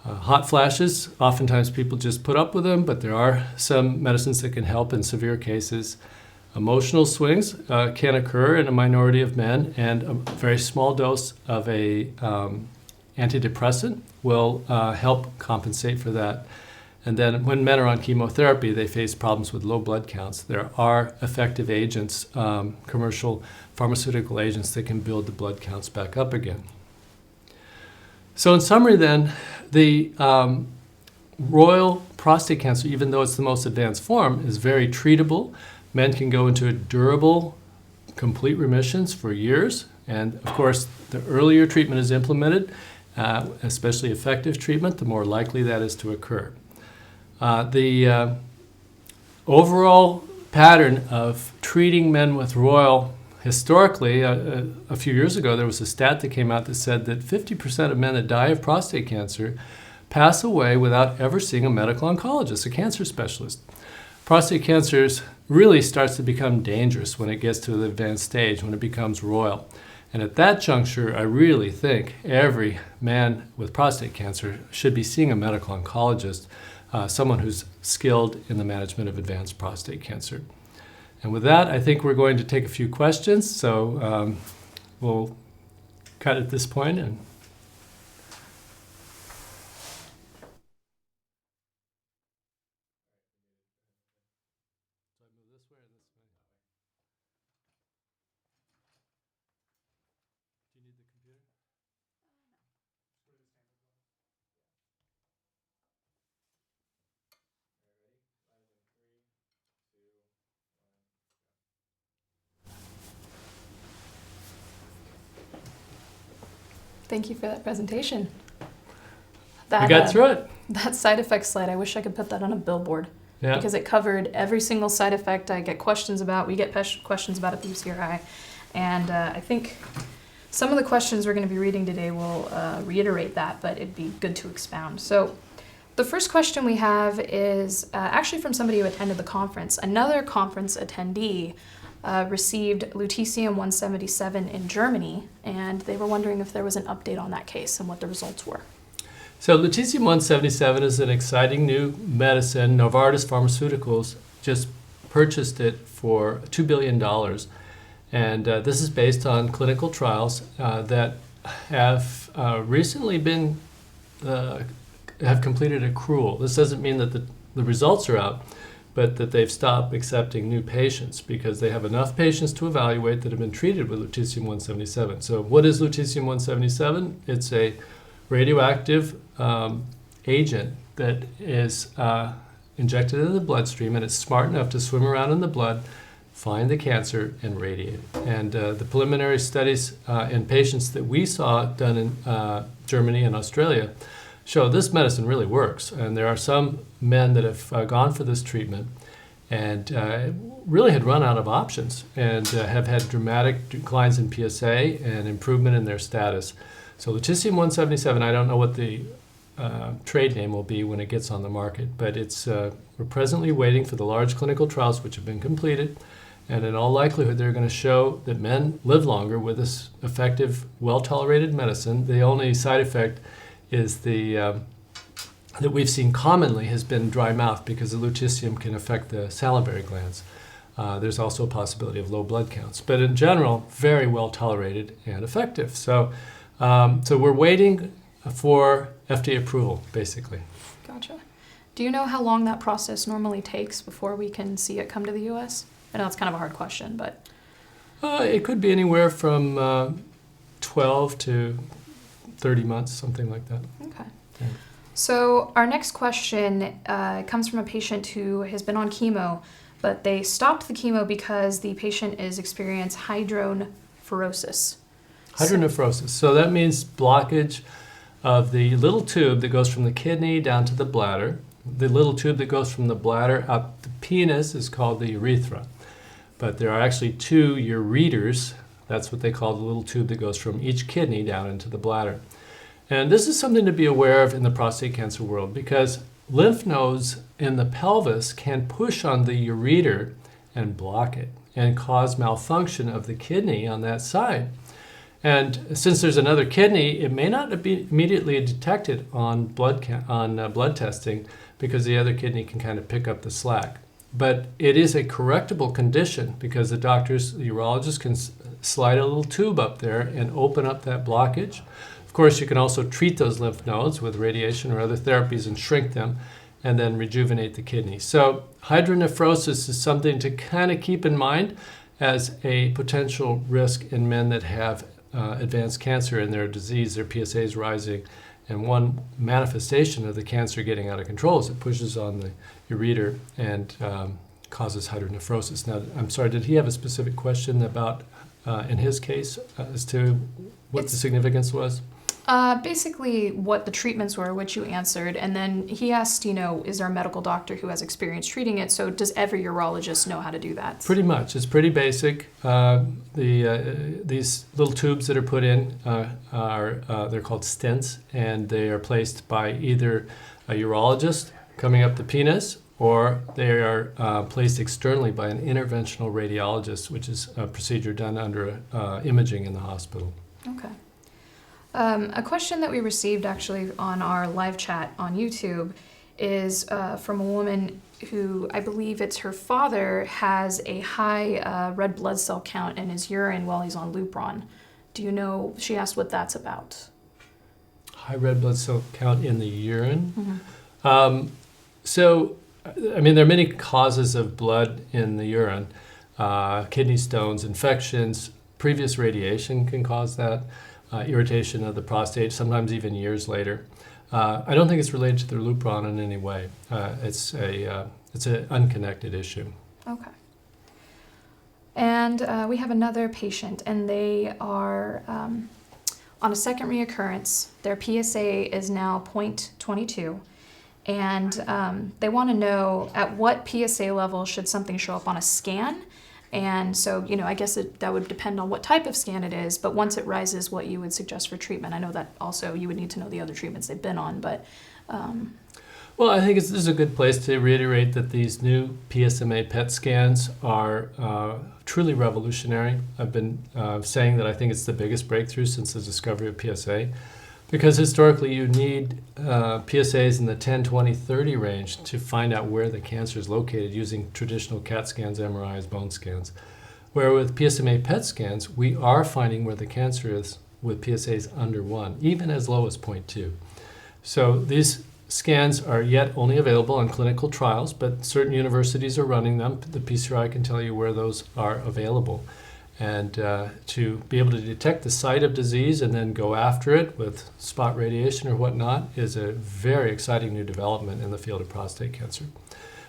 S1: Hot flashes, oftentimes people just put up with them, but there are some medicines that can help in severe cases. Emotional swings can occur in a minority of men, and a very small dose of a antidepressant will help compensate for that. And then when men are on chemotherapy, they face problems with low blood counts. There are effective agents, commercial pharmaceutical agents, that can build the blood counts back up again. So in summary then, the royal prostate cancer, even though it's the most advanced form, is very treatable. Men can go into durable, complete remissions for years. And of course, the earlier treatment is implemented, especially effective treatment, the more likely that is to occur. The overall pattern of treating men with royal, historically, a few years ago, there was a stat that came out that said that 50% of men that die of prostate cancer pass away without ever seeing a medical oncologist, a cancer specialist. Prostate cancer really starts to become dangerous when it gets to the advanced stage, when it becomes royal. And at that juncture, I really think every man with prostate cancer should be seeing a medical oncologist, someone who's skilled in the management of advanced prostate cancer. And with that, I think we're going to take a few questions. So we'll cut at this point. And
S2: Thank you for that presentation.
S1: we got through it.
S2: That side effect slide, I wish I could put that on a billboard.
S1: Yeah.
S2: Because it covered every single side effect I get questions about. We get questions about at PCRI. And I think some of the questions we're going to be reading today will reiterate that, but it'd be good to expound. So the first question we have is actually from somebody who attended the conference. Another conference attendee received lutetium-177 in Germany, and they were wondering if there was an update on that case and what the results were.
S1: So lutetium-177 is an exciting new medicine. Novartis Pharmaceuticals just purchased it for $2 billion. And this is based on clinical trials that have recently been, have completed accrual. This doesn't mean that the results are out, but that they've stopped accepting new patients because they have enough patients to evaluate that have been treated with lutetium-177. So what is lutetium-177? It's a radioactive agent that is injected into the bloodstream, and it's smart enough to swim around in the blood, find the cancer, and radiate. And the preliminary studies in patients that we saw done in Germany and Australia show this medicine really works. And there are some men that have gone for this treatment and really had run out of options and have had dramatic declines in PSA and improvement in their status. So lutetium-177, I don't know what the trade name will be when it gets on the market, but it's we're presently waiting for the large clinical trials which have been completed, and in all likelihood they're going to show that men live longer with this effective, well-tolerated medicine. The only side effect is that we've seen commonly has been dry mouth because the lutetium can affect the salivary glands. There's also a possibility of low blood counts. But in general, very well tolerated and effective. So we're waiting for FDA approval, basically.
S2: Gotcha. Do you know how long that process normally takes before we can see it come to the U.S.? I know it's kind of a hard question, but...
S1: It could be anywhere from 12 to 30 months, something like that.
S2: Okay.
S1: Yeah.
S2: So our next question comes from a patient who has been on chemo, but they stopped the chemo because the patient is experiencing hydronephrosis.
S1: Hydronephrosis. So that means blockage of the little tube that goes from the kidney down to the bladder. The little tube that goes from the bladder up the penis is called the urethra. But there are actually two ureters. That's what they call the little tube that goes from each kidney down into the bladder. And this is something to be aware of in the prostate cancer world because lymph nodes in the pelvis can push on the ureter and block it and cause malfunction of the kidney on that side. And since there's another kidney, it may not be immediately detected on blood testing because the other kidney can kind of pick up the slack. But it is a correctable condition because the urologist can slide a little tube up there and open up that blockage. Of course, you can also treat those lymph nodes with radiation or other therapies and shrink them and then rejuvenate the kidney. So hydronephrosis is something to kind of keep in mind as a potential risk in men that have advanced cancer in their disease, their PSA is rising. And one manifestation of the cancer getting out of control is it pushes on the ureter and causes hydronephrosis. Now, I'm sorry, did he have a specific question about, in his case, as to what the significance was?
S2: Basically what the treatments were, which you answered, and then he asked, is there a medical doctor who has experience treating it? So does every urologist know how to do that?
S1: Pretty much. It's pretty basic. These little tubes that are put in they're called stents, and they are placed by either a urologist coming up the penis, or they are placed externally by an interventional radiologist, which is a procedure done under imaging in the hospital.
S2: Okay. A question that we received actually on our live chat on YouTube is from a woman who, I believe it's her father, has a high red blood cell count in his urine while he's on Lupron. Do you know, she asked what that's about.
S1: High red blood cell count in the urine?
S2: Mm-hmm.
S1: There are many causes of blood in the urine. Kidney stones, infections, previous radiation can cause that. Irritation of the prostate, sometimes even years later. I don't think it's related to the Lupron in any way. It's an unconnected issue.
S2: Okay. And we have another patient, and they are on a second reoccurrence. Their PSA is now 0.22, and they want to know at what PSA level should something show up on a scan. And so, I guess that would depend on what type of scan it is, but once it rises, what you would suggest for treatment. I know that also you would need to know the other treatments they've been on, but...
S1: Well, I think this is a good place to reiterate that these new PSMA PET scans are truly revolutionary. I've been saying that I think it's the biggest breakthrough since the discovery of PSA, because historically you need PSAs in the 10, 20, 30 range to find out where the cancer is located using traditional CAT scans, MRIs, bone scans. Where with PSMA PET scans, we are finding where the cancer is with PSAs under 1, even as low as 0.2. So these scans are yet only available on clinical trials, but certain universities are running them. The PCRI can tell you where those are available. And to be able to detect the site of disease and then go after it with spot radiation or whatnot is a very exciting new development in the field of prostate cancer.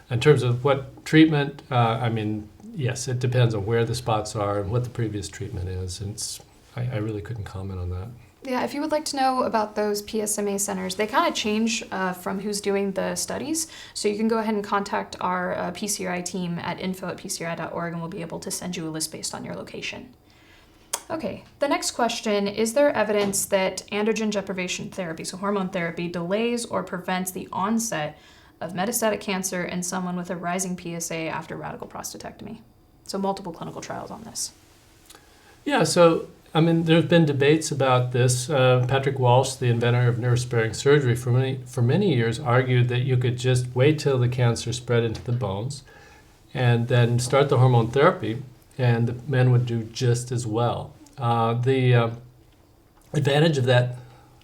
S1: In terms of what treatment, yes, it depends on where the spots are and what the previous treatment is. And I really couldn't comment on that.
S2: Yeah, if you would like to know about those PSMA centers, they kind of change from who's doing the studies. So you can go ahead and contact our PCRI team at info@pcri.org, and we'll be able to send you a list based on your location. Okay, the next question, is there evidence that androgen deprivation therapy, so hormone therapy, delays or prevents the onset of metastatic cancer in someone with a rising PSA after radical prostatectomy? So multiple clinical trials on this.
S1: Yeah, so there's been debates about this. Patrick Walsh, the inventor of nerve-sparing surgery, for many years argued that you could just wait till the cancer spread into the bones and then start the hormone therapy, and the men would do just as well. The advantage of that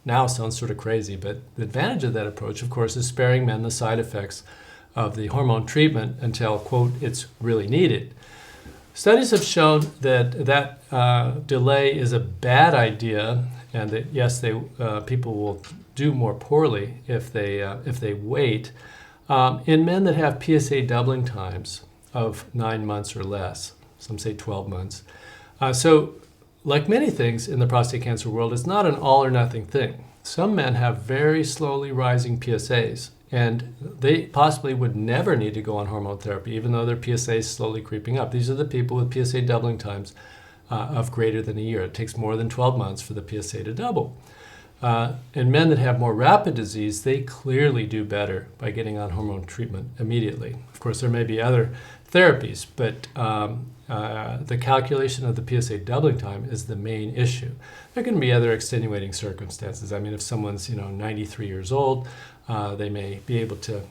S1: now sounds sort of crazy, but the advantage of that approach, of course, is sparing men the side effects of the hormone treatment until, quote, it's really needed. Studies have shown that delay is a bad idea, and that yes, people will do more poorly if they wait. In men that have PSA doubling times of 9 months or less, some say 12 months. So, like many things in the prostate cancer world, it's not an all or nothing thing. Some men have very slowly rising PSAs, and they possibly would never need to go on hormone therapy, even though their PSA is slowly creeping up. These are the people with PSA doubling times of greater than a year. It takes more than 12 months for the PSA to double. In men that have more rapid disease, they clearly do better by getting on hormone treatment immediately. Of course, there may be other therapies, but the calculation of the PSA doubling time is the main issue. There can be other extenuating circumstances. I mean, if someone's 93 years old, they may be able to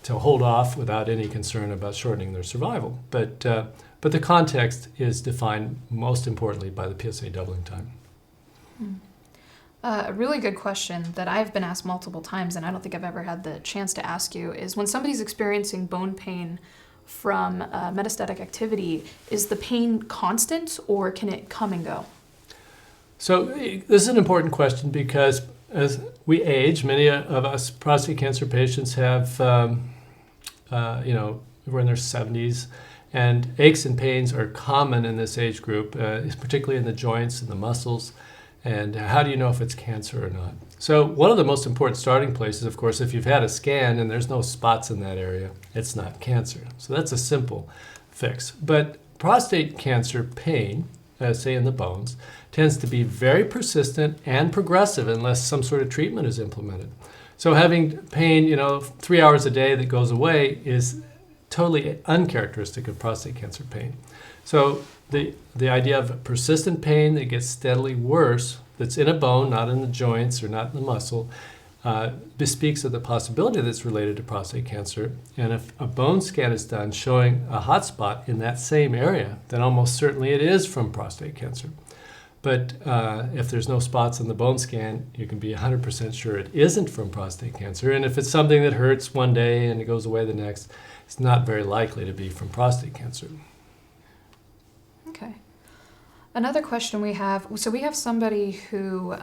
S1: hold off without any concern about shortening their survival. But the context is defined most importantly by the PSA doubling time.
S2: A really good question that I've been asked multiple times, and I don't think I've ever had the chance to ask you, is when somebody's experiencing bone pain from metastatic activity, is the pain constant or can it come and go?
S1: So this is an important question because as we age, many of us prostate cancer patients have, we're in their 70s, and aches and pains are common in this age group, particularly in the joints and the muscles. And how do you know if it's cancer or not? So one of the most important starting places, of course, if you've had a scan and there's no spots in that area, it's not cancer. So that's a simple fix. But prostate cancer pain, say in the bones, tends to be very persistent and progressive unless some sort of treatment is implemented. So having pain, 3 hours a day that goes away is totally uncharacteristic of prostate cancer pain. So the idea of persistent pain that gets steadily worse, that's in a bone, not in the joints or not in the muscle, bespeaks of the possibility that's related to prostate cancer. And if a bone scan is done showing a hot spot in that same area, then almost certainly it is from prostate cancer. But if there's no spots on the bone scan, you can be 100% sure it isn't from prostate cancer. And if it's something that hurts one day and it goes away the next, it's not very likely to be from prostate cancer.
S2: Okay. Another question we have, so we have somebody who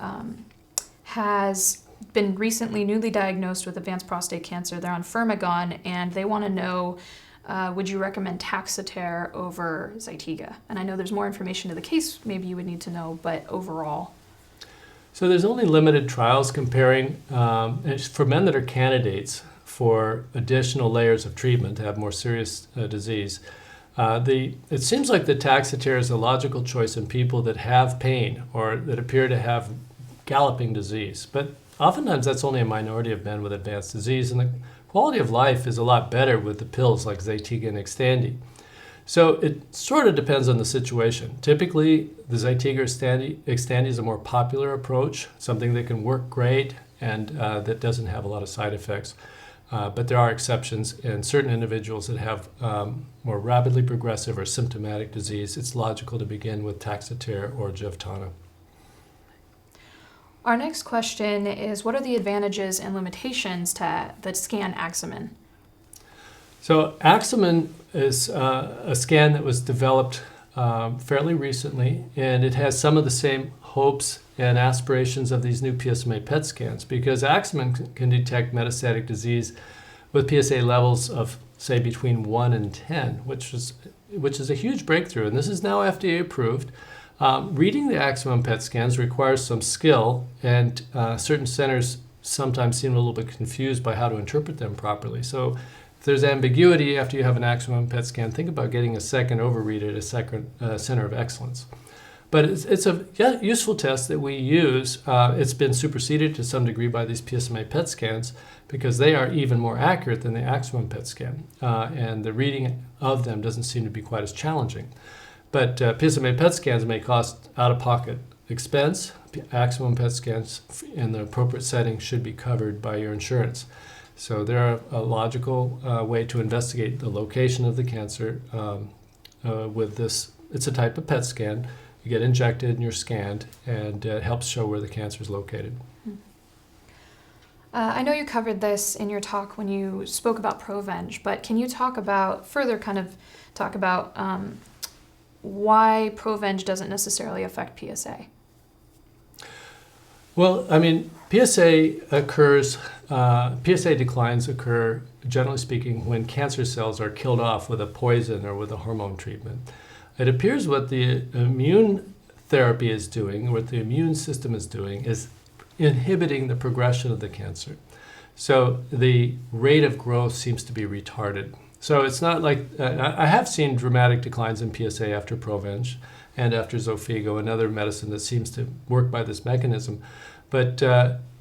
S2: has been recently newly diagnosed with advanced prostate cancer. They're on Firmagon, and they want to know, would you recommend Taxotere over Zytiga? And I know there's more information to the case maybe you would need to know, but overall.
S1: So there's only limited trials comparing, for men that are candidates for additional layers of treatment to have more serious disease. It seems like the Taxotere is a logical choice in people that have pain or that appear to have galloping disease. But oftentimes that's only a minority of men with advanced disease, and the quality of life is a lot better with the pills like Zytiga and Xtandi. So it sort of depends on the situation. Typically, the Zytiga or Xtandi is a more popular approach, something that can work great and that doesn't have a lot of side effects. But there are exceptions in certain individuals that have more rapidly progressive or symptomatic disease. It's logical to begin with Taxotere or Jevtana.
S2: Our next question is, what are the advantages and limitations to the scan Axemin?
S1: So Axemin is a scan that was developed fairly recently, and it has some of the same hopes and aspirations of these new PSMA PET scans, because Axemin can detect metastatic disease with PSA levels of, say, between 1 and 10, which is a huge breakthrough, and this is now FDA approved. Reading the Axemin PET scans requires some skill, and certain centers sometimes seem a little bit confused by how to interpret them properly. So if there's ambiguity after you have an Axemin PET scan, think about getting a second overread at a second center of excellence. But it's a useful test that we use. It's been superseded to some degree by these PSMA PET scans because they are even more accurate than the Axemin PET scan, and the reading of them doesn't seem to be quite as challenging. But PSMA PET scans may cost out-of-pocket expense. Axemin PET scans in the appropriate setting should be covered by your insurance. So they're a logical way to investigate the location of the cancer with this. It's a type of PET scan. You get injected and you're scanned, and it helps show where the cancer is located.
S2: I know you covered this in your talk when you spoke about Provenge, but can you talk about why Provenge doesn't necessarily affect PSA?
S1: Well, I mean, PSA declines occur, generally speaking, when cancer cells are killed off with a poison or with a hormone treatment. It appears what the immune therapy is doing, what the immune system is doing, is inhibiting the progression of the cancer. So the rate of growth seems to be retarded. So it's not like, I have seen dramatic declines in PSA after Provenge and after Xofigo, another medicine that seems to work by this mechanism. But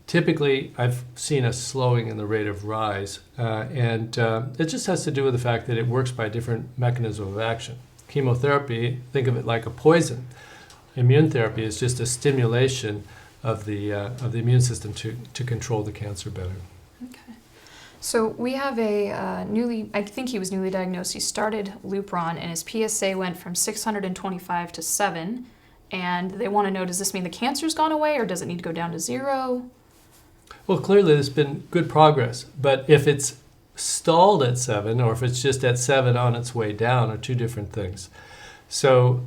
S1: typically, I've seen a slowing in the rate of rise, and it just has to do with the fact that it works by a different mechanism of action. Chemotherapy, think of it like a poison. Immune therapy is just a stimulation of the immune system to control the cancer better.
S2: Okay. So we have I think he was newly diagnosed. He started Lupron, and his PSA went from 625 to 7. And they want to know, does this mean the cancer's gone away, or does it need to go down to 0?
S1: Well, clearly there's been good progress, but if it's stalled at 7 or if it's just at 7 on its way down are two different things. So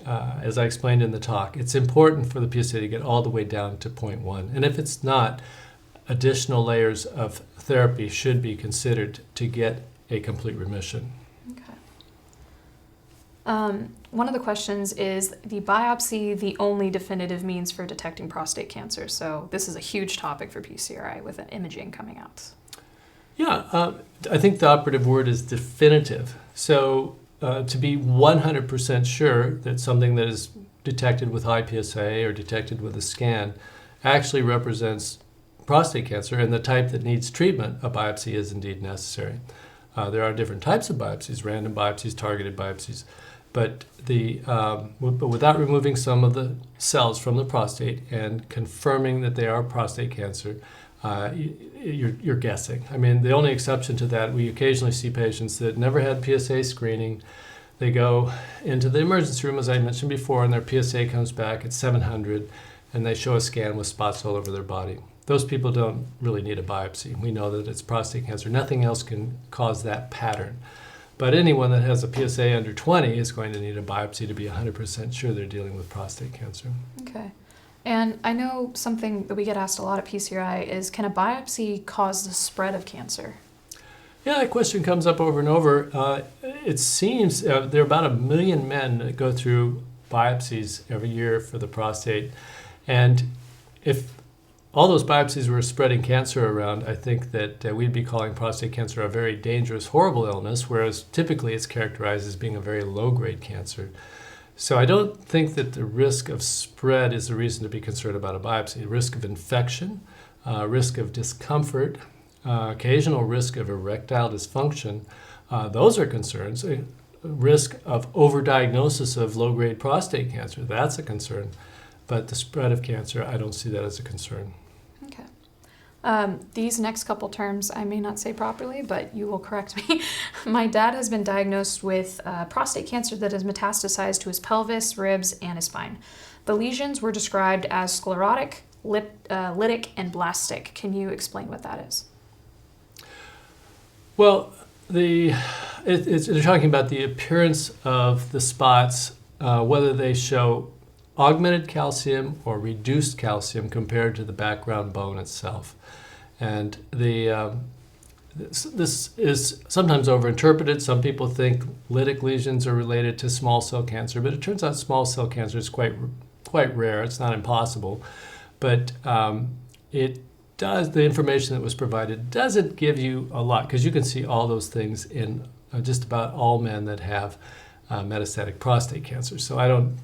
S1: as I explained in the talk, it's important for the PSA to get all the way down to 0.1. And if it's not, additional layers of therapy should be considered to get a complete remission.
S2: Okay. One of the questions is the biopsy the only definitive means for detecting prostate cancer? So this is a huge topic for PCRI with imaging coming out.
S1: Yeah, I think the operative word is definitive. So to be 100% sure that something that is detected with high PSA or detected with a scan actually represents prostate cancer and the type that needs treatment, a biopsy is indeed necessary. There are different types of biopsies, random biopsies, targeted biopsies. But without removing some of the cells from the prostate and confirming that they are prostate cancer, you're guessing. I mean, the only exception to that, we occasionally see patients that never had PSA screening. They go into the emergency room, as I mentioned before, and their PSA comes back at 700, and they show a scan with spots all over their body. Those people don't really need a biopsy. We know that it's prostate cancer. Nothing else can cause that pattern. But anyone that has a PSA under 20 is going to need a biopsy to be 100% sure they're dealing with prostate cancer.
S2: Okay. And I know something that we get asked a lot at PCRI is, can a biopsy cause the spread of cancer?
S1: Yeah, that question comes up over and over. It seems there are about 1 million men that go through biopsies every year for the prostate. And if all those biopsies were spreading cancer around, I think that we'd be calling prostate cancer a very dangerous, horrible illness, whereas typically it's characterized as being a very low-grade cancer. So I don't think that the risk of spread is the reason to be concerned about a biopsy. Risk of infection, risk of discomfort, occasional risk of erectile dysfunction, those are concerns. Risk of overdiagnosis of low-grade prostate cancer, that's a concern. But the spread of cancer, I don't see that as a concern.
S2: Okay. These next couple terms I may not say properly, but you will correct me. My dad has been diagnosed with prostate cancer that has metastasized to his pelvis, ribs, and his spine. The lesions were described as sclerotic, lytic, and blastic. Can you explain what that is?
S1: Well, they're talking about the appearance of the spots, whether they show augmented calcium or reduced calcium compared to the background bone itself. And this is sometimes overinterpreted. Some people think lytic lesions are related to small cell cancer, but it turns out small cell cancer is quite rare. It's not impossible, but the information that was provided doesn't give you a lot, because you can see all those things in just about all men that have metastatic prostate cancer. So I don't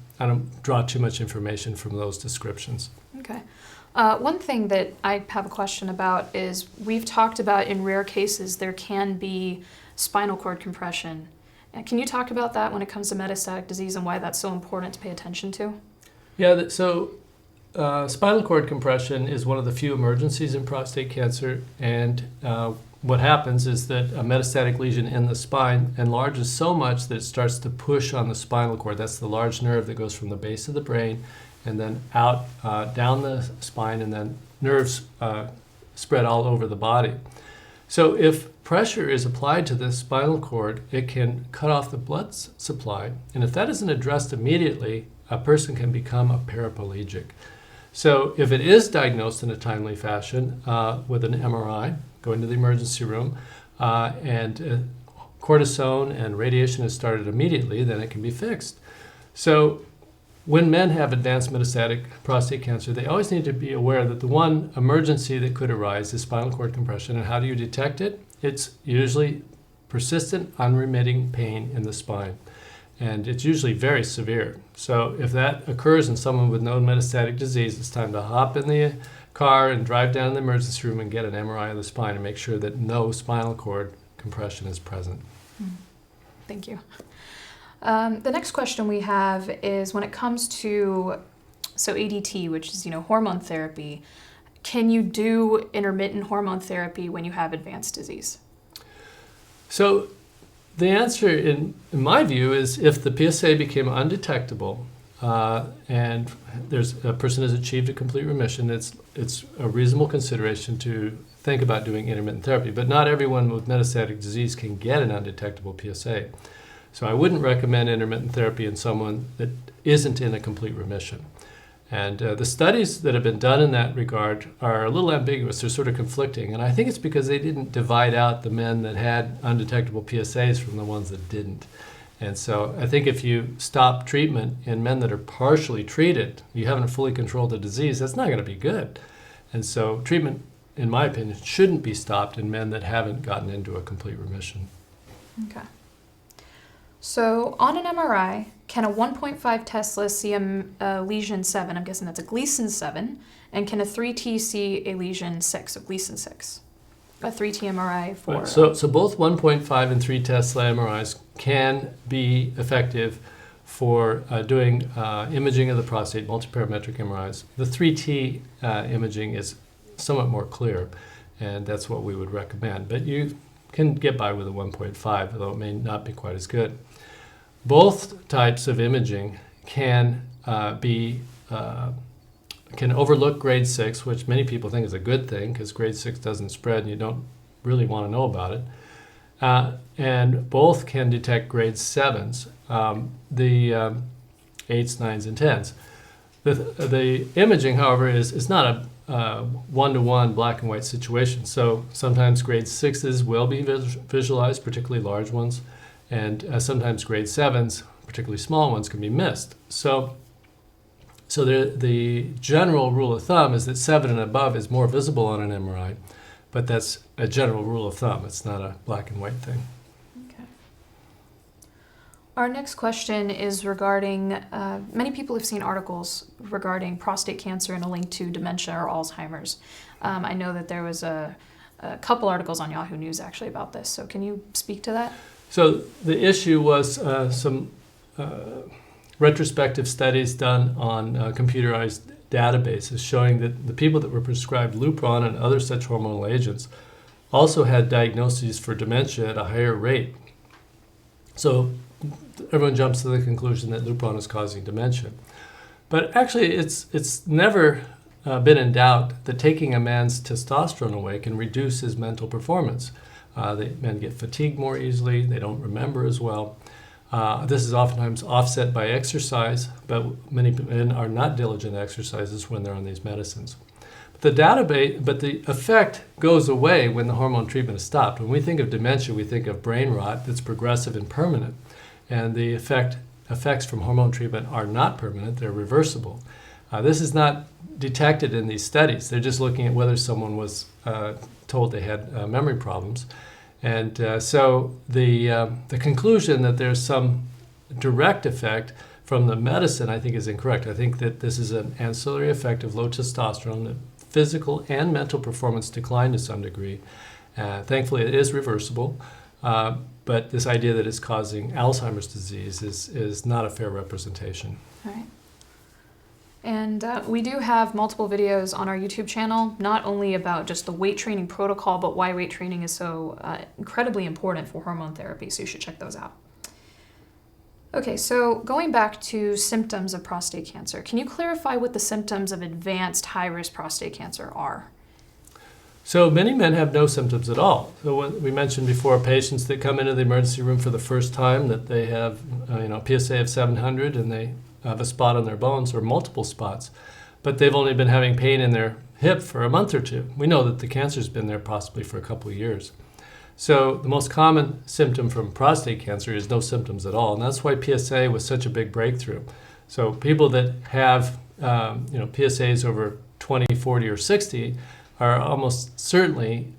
S1: draw too much information from those descriptions.
S2: Okay. One thing that I have a question about is, we've talked about in rare cases there can be spinal cord compression. Can you talk about that when it comes to metastatic disease and why that's so important to pay attention to?
S1: Yeah, so spinal cord compression is one of the few emergencies in prostate cancer, and what happens is that a metastatic lesion in the spine enlarges so much that it starts to push on the spinal cord. That's the large nerve that goes from the base of the brain and then out down the spine, and then nerves spread all over the body. So if pressure is applied to the spinal cord, it can cut off the blood supply, and if that isn't addressed immediately, a person can become a paraplegic. So if it is diagnosed in a timely fashion with an MRI, going to the emergency room, and cortisone and radiation is started immediately, then it can be fixed. So when men have advanced metastatic prostate cancer, they always need to be aware that the one emergency that could arise is spinal cord compression. And how do you detect it? It's usually persistent, unremitting pain in the spine. And it's usually very severe. So if that occurs in someone with known metastatic disease, it's time to hop in the car and drive down to the emergency room and get an MRI of the spine and make sure that no spinal cord compression is present.
S2: Thank you. The next question we have is when it comes to ADT, which is hormone therapy, can you do intermittent hormone therapy when you have advanced disease?
S1: So the answer, in my view, is if the PSA became undetectable and a person has achieved a complete remission, it's a reasonable consideration to think about doing intermittent therapy. But not everyone with metastatic disease can get an undetectable PSA. So I wouldn't recommend intermittent therapy in someone that isn't in a complete remission. And the studies that have been done in that regard are a little ambiguous. They're sort of conflicting. And I think it's because they didn't divide out the men that had undetectable PSAs from the ones that didn't. And so I think if you stop treatment in men that are partially treated, you haven't fully controlled the disease, that's not going to be good. And so treatment, in my opinion, shouldn't be stopped in men that haven't gotten into a complete remission.
S2: Okay. So on an MRI, can a 1.5 Tesla see a lesion 7, I'm guessing that's a Gleason 7, and can a 3T see a lesion 6, a Gleason 6? A 3T MRI for...
S1: Right. So both 1.5 and 3 Tesla MRIs can be effective for doing imaging of the prostate, multiparametric MRIs. The 3T imaging is somewhat more clear, and that's what we would recommend. But you can get by with a 1.5, although it may not be quite as good. Both types of imaging can can overlook grade 6, which many people think is a good thing because grade 6 doesn't spread and you don't really want to know about it. And both can detect grade 7s, the 8s, 9s, and 10s. The imaging, however, is not a one-to-one black and white situation. So sometimes grade 6s will be visualized, particularly large ones, and sometimes grade 7s, particularly small ones, can be missed. So the general rule of thumb is that 7 and above is more visible on an MRI, but that's a general rule of thumb. It's not a black and white thing.
S2: Okay. Our next question is regarding, many people have seen articles regarding prostate cancer and a link to dementia or Alzheimer's. I know that there was a couple articles on Yahoo News actually about this, so can you speak to that?
S1: So the issue was some retrospective studies done on computerized databases showing that the people that were prescribed Lupron and other such hormonal agents also had diagnoses for dementia at a higher rate. So everyone jumps to the conclusion that Lupron is causing dementia. But actually, it's never been in doubt that taking a man's testosterone away can reduce his mental performance. Men get fatigued more easily, they don't remember as well. This is oftentimes offset by exercise, but many men are not diligent exercisers when they're on these medicines. But the effect goes away when the hormone treatment is stopped. When we think of dementia, we think of brain rot that's progressive and permanent. And the effects from hormone treatment are not permanent, they're reversible. This is not detected in these studies. They're just looking at whether someone was told they had memory problems. And so the conclusion that there's some direct effect from the medicine, I think, is incorrect. I think that this is an ancillary effect of low testosterone, that physical and mental performance decline to some degree. Thankfully, it is reversible. But this idea that it's causing Alzheimer's disease is not a fair representation.
S2: All right. And we do have multiple videos on our YouTube channel, not only about just the weight training protocol, but why weight training is so incredibly important for hormone therapy, so you should check those out. Okay, so going back to symptoms of prostate cancer, can you clarify what the symptoms of advanced high-risk prostate cancer are?
S1: So many men have no symptoms at all. So when we mentioned before, patients that come into the emergency room for the first time that they have PSA of 700 and they have a spot on their bones or multiple spots, but they've only been having pain in their hip for a month or two. We know that the cancer's been there possibly for a couple of years. So the most common symptom from prostate cancer is no symptoms at all, and that's why PSA was such a big breakthrough. So people that have PSAs over 20, 40, or 60 are almost certainly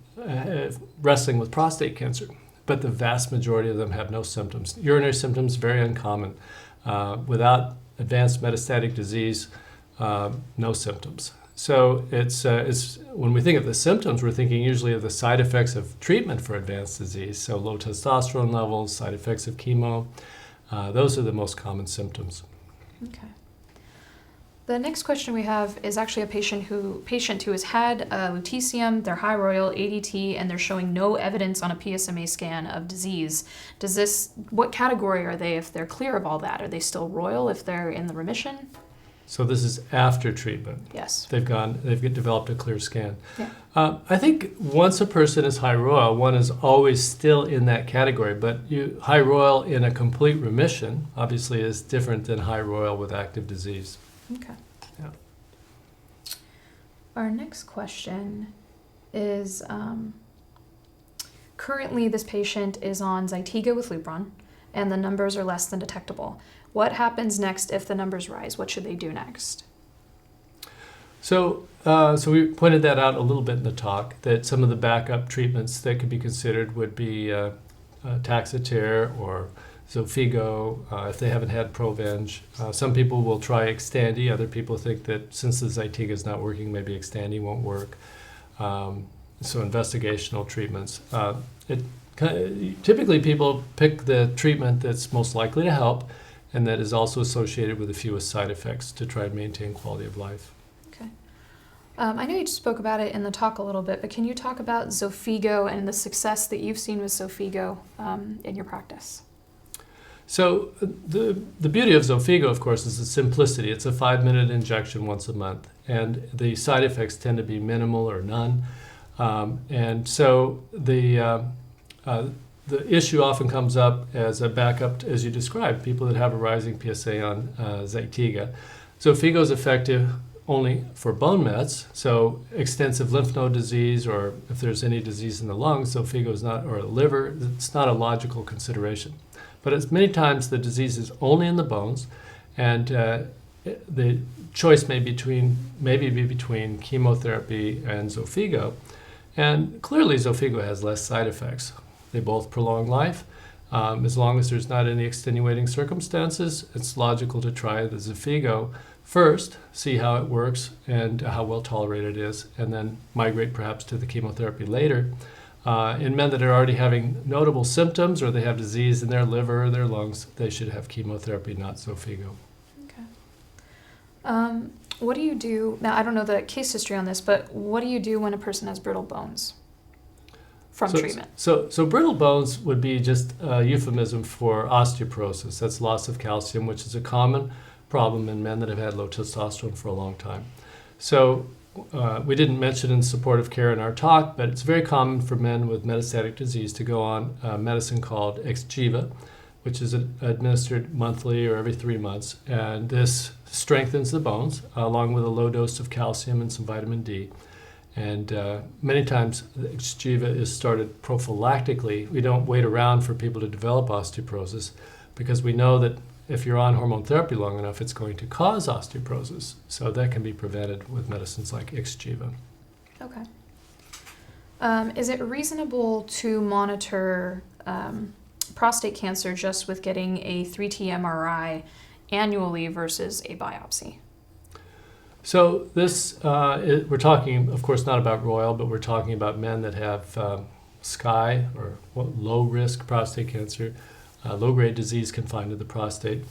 S1: wrestling with prostate cancer, but the vast majority of them have no symptoms. Urinary symptoms, very uncommon. Without advanced metastatic disease, no symptoms. So it's when we think of the symptoms, we're thinking usually of the side effects of treatment for advanced disease. So low testosterone levels, side effects of chemo, those are the most common symptoms.
S2: Okay. The next question we have is actually a patient who has had lutetium, they're high royal, ADT, and they're showing no evidence on a PSMA scan of disease. What category are they if they're clear of all that? Are they still royal if they're in the remission?
S1: So this is after treatment.
S2: Yes.
S1: They've developed a clear scan.
S2: Yeah.
S1: I think once a person is high royal, one is always still in that category, but high royal in a complete remission obviously is different than high royal with active disease.
S2: Okay.
S1: Yeah.
S2: Our next question is, currently this patient is on Zytiga with Lupron, and the numbers are less than detectable. What happens next if the numbers rise? What should they do next?
S1: So we pointed that out a little bit in the talk, that some of the backup treatments that could be considered would be Taxotere or Xofigo, if they haven't had Provenge. Some people will try Xtandi. Other people think that since the Zytiga is not working, maybe Xtandi won't work. So investigational treatments. Typically, people pick the treatment that's most likely to help and that is also associated with the fewest side effects to try and maintain quality of life.
S2: Okay. I know you just spoke about it in the talk a little bit, but can you talk about Xofigo and the success that you've seen with Xofigo in your practice?
S1: So the beauty of Xofigo, of course, is the simplicity. It's a 5-minute injection once a month, and the side effects tend to be minimal or none. And so the issue often comes up as a backup, as you described, people that have a rising PSA on Zytiga. Xofigo is effective only for bone mets, so extensive lymph node disease, or if there's any disease in the lungs, Xofigo is not, or liver, it's not a logical consideration. But as many times the disease is only in the bones, and the choice may be between chemotherapy and Xofigo. And clearly Xofigo has less side effects. They both prolong life. As long as there's not any extenuating circumstances, it's logical to try the Xofigo first, see how it works and how well tolerated it is, and then migrate perhaps to the chemotherapy later. In men that are already having notable symptoms or they have disease in their liver or their lungs, they should have chemotherapy, not Xofigo.
S2: Okay. What do you do, now I don't know the case history on this, but what do you do when a person has brittle bones from treatment?
S1: So brittle bones would be just a euphemism for osteoporosis. That's loss of calcium, which is a common problem in men that have had low testosterone for a long time. So we didn't mention in supportive care in our talk, but it's very common for men with metastatic disease to go on a medicine called Xgeva, which is administered monthly or every 3 months. And this strengthens the bones, along with a low dose of calcium and some vitamin D. And many times Xgeva is started prophylactically. We don't wait around for people to develop osteoporosis because we know that if you're on hormone therapy long enough, it's going to cause osteoporosis. So that can be prevented with medicines like Xgeva.
S2: Okay. Is it reasonable to monitor prostate cancer just with getting a 3T MRI annually versus a biopsy?
S1: So this, we're talking, of course, not about royal, but we're talking about men that have SCI, or low-risk prostate cancer, low-grade disease confined to the prostate.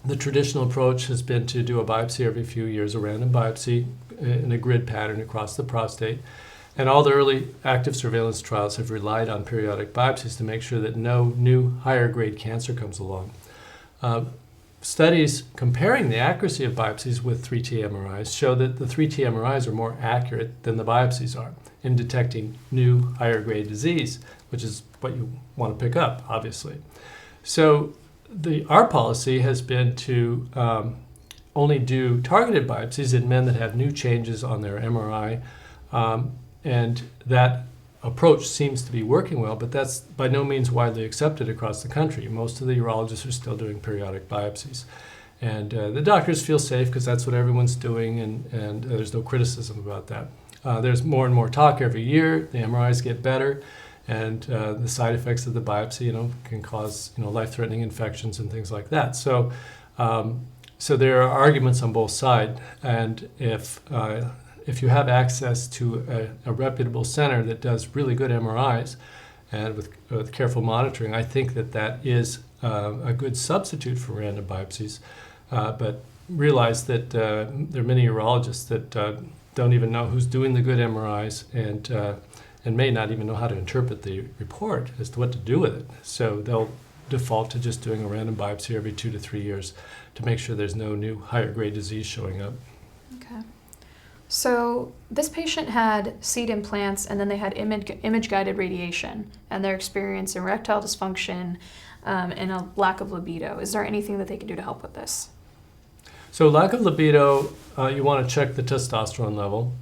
S1: The traditional approach has been to do a biopsy every few years, a random biopsy in a grid pattern across the prostate. And all the early active surveillance trials have relied on periodic biopsies to make sure that no new higher grade cancer comes along. Studies comparing the accuracy of biopsies with 3T MRIs show that the 3T MRIs are more accurate than the biopsies are in detecting new higher grade disease, which is what you want to pick up, obviously. So our policy has been to only do targeted biopsies in men that have new changes on their MRI, and that approach seems to be working well, but that's by no means widely accepted across the country. Most of the urologists are still doing periodic biopsies. And the doctors feel safe because that's what everyone's doing, and there's no criticism about that. There's more and more talk every year. The MRIs get better, and the side effects of the biopsy, can cause, life-threatening infections and things like that. So there are arguments on both sides, and if you have access to a reputable center that does really good MRIs and with careful monitoring, I think that is a good substitute for random biopsies. But realize that there are many urologists that don't even know who's doing the good MRIs and may not even know how to interpret the report as to what to do with it. So they'll default to just doing a random biopsy every 2 to 3 years to make sure there's no new higher grade disease showing up.
S2: Okay. So this patient had seed implants, and then they had image-guided radiation, and they're experiencing erectile dysfunction and a lack of libido. Is there anything that they can do to help with this?
S1: So lack of libido, you want to check the testosterone level.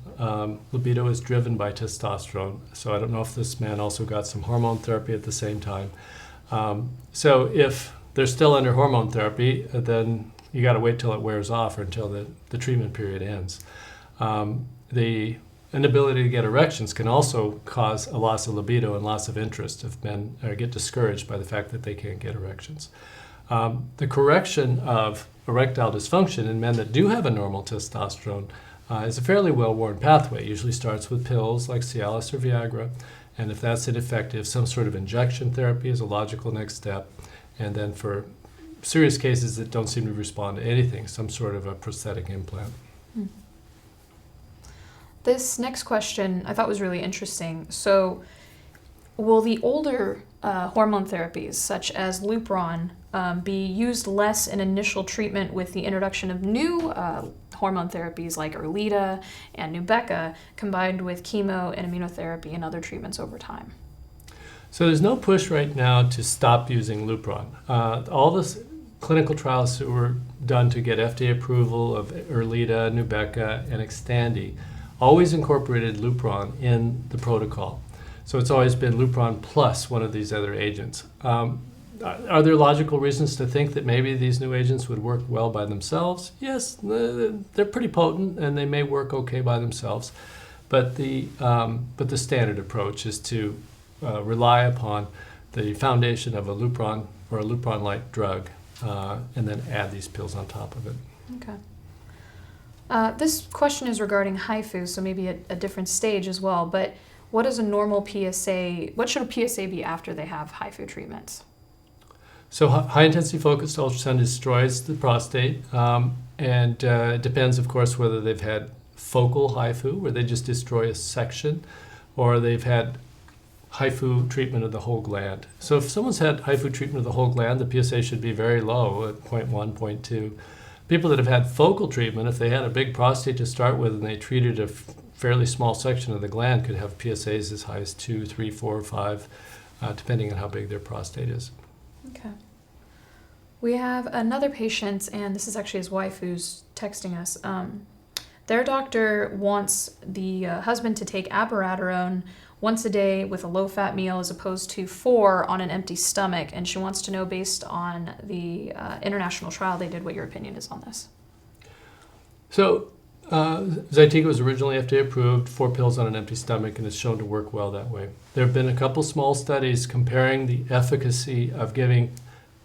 S1: Libido is driven by testosterone, so I don't know if this man also got some hormone therapy at the same time. So if they're still under hormone therapy, then you got to wait till it wears off or until the treatment period ends. The inability to get erections can also cause a loss of libido and loss of interest if men get discouraged by the fact that they can't get erections. The correction of erectile dysfunction in men that do have a normal testosterone is a fairly well-worn pathway. It usually starts with pills like Cialis or Viagra, and if that's ineffective, some sort of injection therapy is a logical next step, and then for serious cases that don't seem to respond to anything, some sort of a prosthetic implant.
S2: This next question I thought was really interesting. So will the older hormone therapies, such as Lupron, be used less in initial treatment with the introduction of new hormone therapies like Erleada and Nubeqa, combined with chemo and immunotherapy and other treatments over time?
S1: So there's no push right now to stop using Lupron. All the clinical trials that were done to get FDA approval of Erleada, Nubeqa, and Xtandi always incorporated Lupron in the protocol. So it's always been Lupron plus one of these other agents. Are there logical reasons to think that maybe these new agents would work well by themselves? Yes, they're pretty potent and they may work okay by themselves. But the standard approach is to rely upon the foundation of a Lupron or a Lupron-like drug and then add these pills on top of it.
S2: Okay. This question is regarding HIFU, so maybe at a different stage as well, but what is a normal PSA? What should a PSA be after they have HIFU treatments?
S1: So high-intensity focused ultrasound destroys the prostate, and it depends, of course, whether they've had focal HIFU, where they just destroy a section, or they've had HIFU treatment of the whole gland. So if someone's had HIFU treatment of the whole gland, the PSA should be very low at 0.1, 0.2. People that have had focal treatment, if they had a big prostate to start with and they treated a fairly small section of the gland, could have PSAs as high as 2, 3, 4, 5, depending on how big their prostate is.
S2: Okay. We have another patient, and this is actually his wife who's texting us. Their doctor wants the husband to take abiraterone once a day with a low-fat meal as opposed to 4 on an empty stomach, and she wants to know, based on the international trial they did, what your opinion is on this.
S1: So Zytiga was originally FDA approved, 4 pills on an empty stomach, and it's shown to work well that way. There have been a couple small studies comparing the efficacy of giving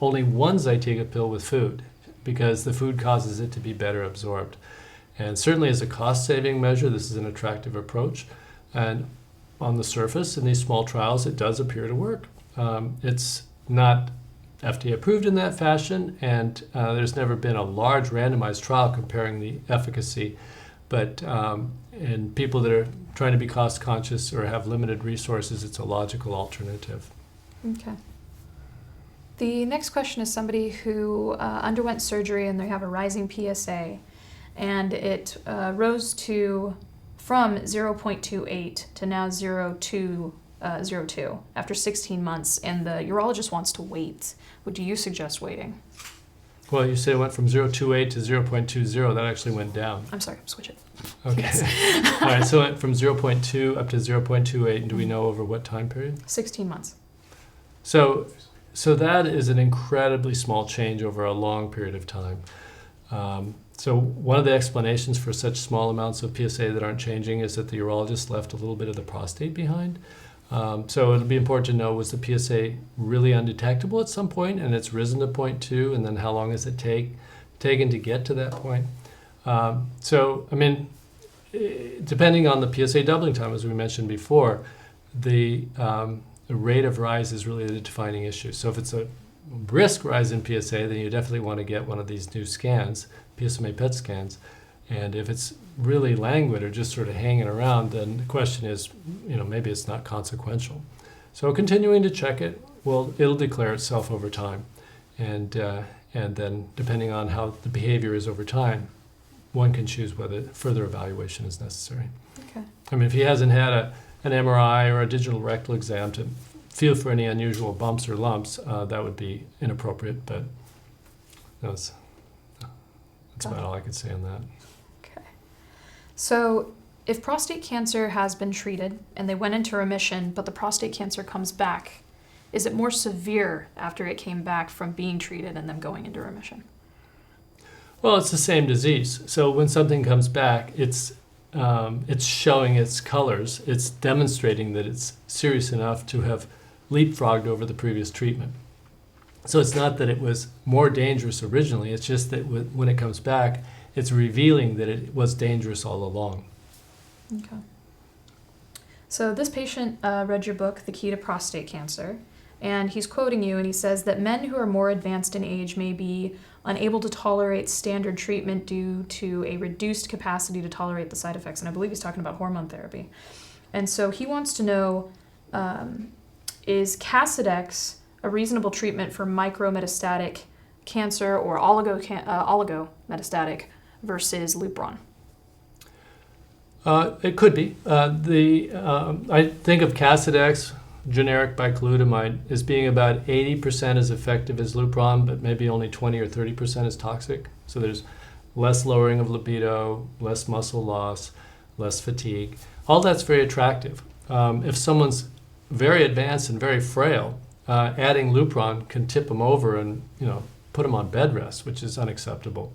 S1: only 1 Zytiga pill with food, because the food causes it to be better absorbed. And certainly as a cost-saving measure, this is an attractive approach. And on the surface, in these small trials, it does appear to work. It's not FDA approved in that fashion, and there's never been a large randomized trial comparing the efficacy. But in people that are trying to be cost conscious or have limited resources, it's a logical alternative.
S2: Okay. The next question is somebody who underwent surgery and they have a rising PSA, and it rose from 0.28 to now 0.202 after 16 months, and the urologist wants to wait. Would you suggest waiting?
S1: Well, you said it went from 0.28 to 0.20. That actually went down.
S2: I'm sorry, switch it.
S1: Okay.
S2: Yes.
S1: All right, so it went from 0.2 up to 0.28, and do we know over what time period?
S2: 16 months.
S1: So that is an incredibly small change over a long period of time. So one of the explanations for such small amounts of PSA that aren't changing is that the urologist left a little bit of the prostate behind. So it'll be important to know, was the PSA really undetectable at some point and it's risen to 0.2, and then how long has it taken to get to that point? Depending on the PSA doubling time, as we mentioned before, the rate of rise is really the defining issue. So if it's a brisk rise in PSA, then you definitely want to get one of these new scans, PSMA PET scans. And if it's really languid or just sort of hanging around, then the question is, maybe it's not consequential. So continuing to check it, it'll declare itself over time. And then depending on how the behavior is over time, one can choose whether further evaluation is necessary.
S2: Okay.
S1: If he hasn't had an MRI or a digital rectal exam to feel for any unusual bumps or lumps, that would be inappropriate, but that's about all I could say on that.
S2: Okay. So if prostate cancer has been treated and they went into remission, but the prostate cancer comes back, is it more severe after it came back from being treated and then going into remission?
S1: Well, it's the same disease. So when something comes back, it's showing its colors. It's demonstrating that it's serious enough to have leapfrogged over the previous treatment. So it's not that it was more dangerous originally, it's just that when it comes back, it's revealing that it was dangerous all along.
S2: Okay. So this patient read your book, The Key to Prostate Cancer, and he's quoting you, and he says that men who are more advanced in age may be unable to tolerate standard treatment due to a reduced capacity to tolerate the side effects. And I believe he's talking about hormone therapy. And so he wants to know, is Casodex a reasonable treatment for micrometastatic cancer or oligometastatic versus Lupron?
S1: It could be. I think of Casodex, generic bicalutamide, as being about 80% as effective as Lupron, but maybe only 20 or 30% as toxic. So there's less lowering of libido, less muscle loss, less fatigue. All that's very attractive. If someone's very advanced and very frail, adding Lupron can tip them over and put them on bed rest, which is unacceptable.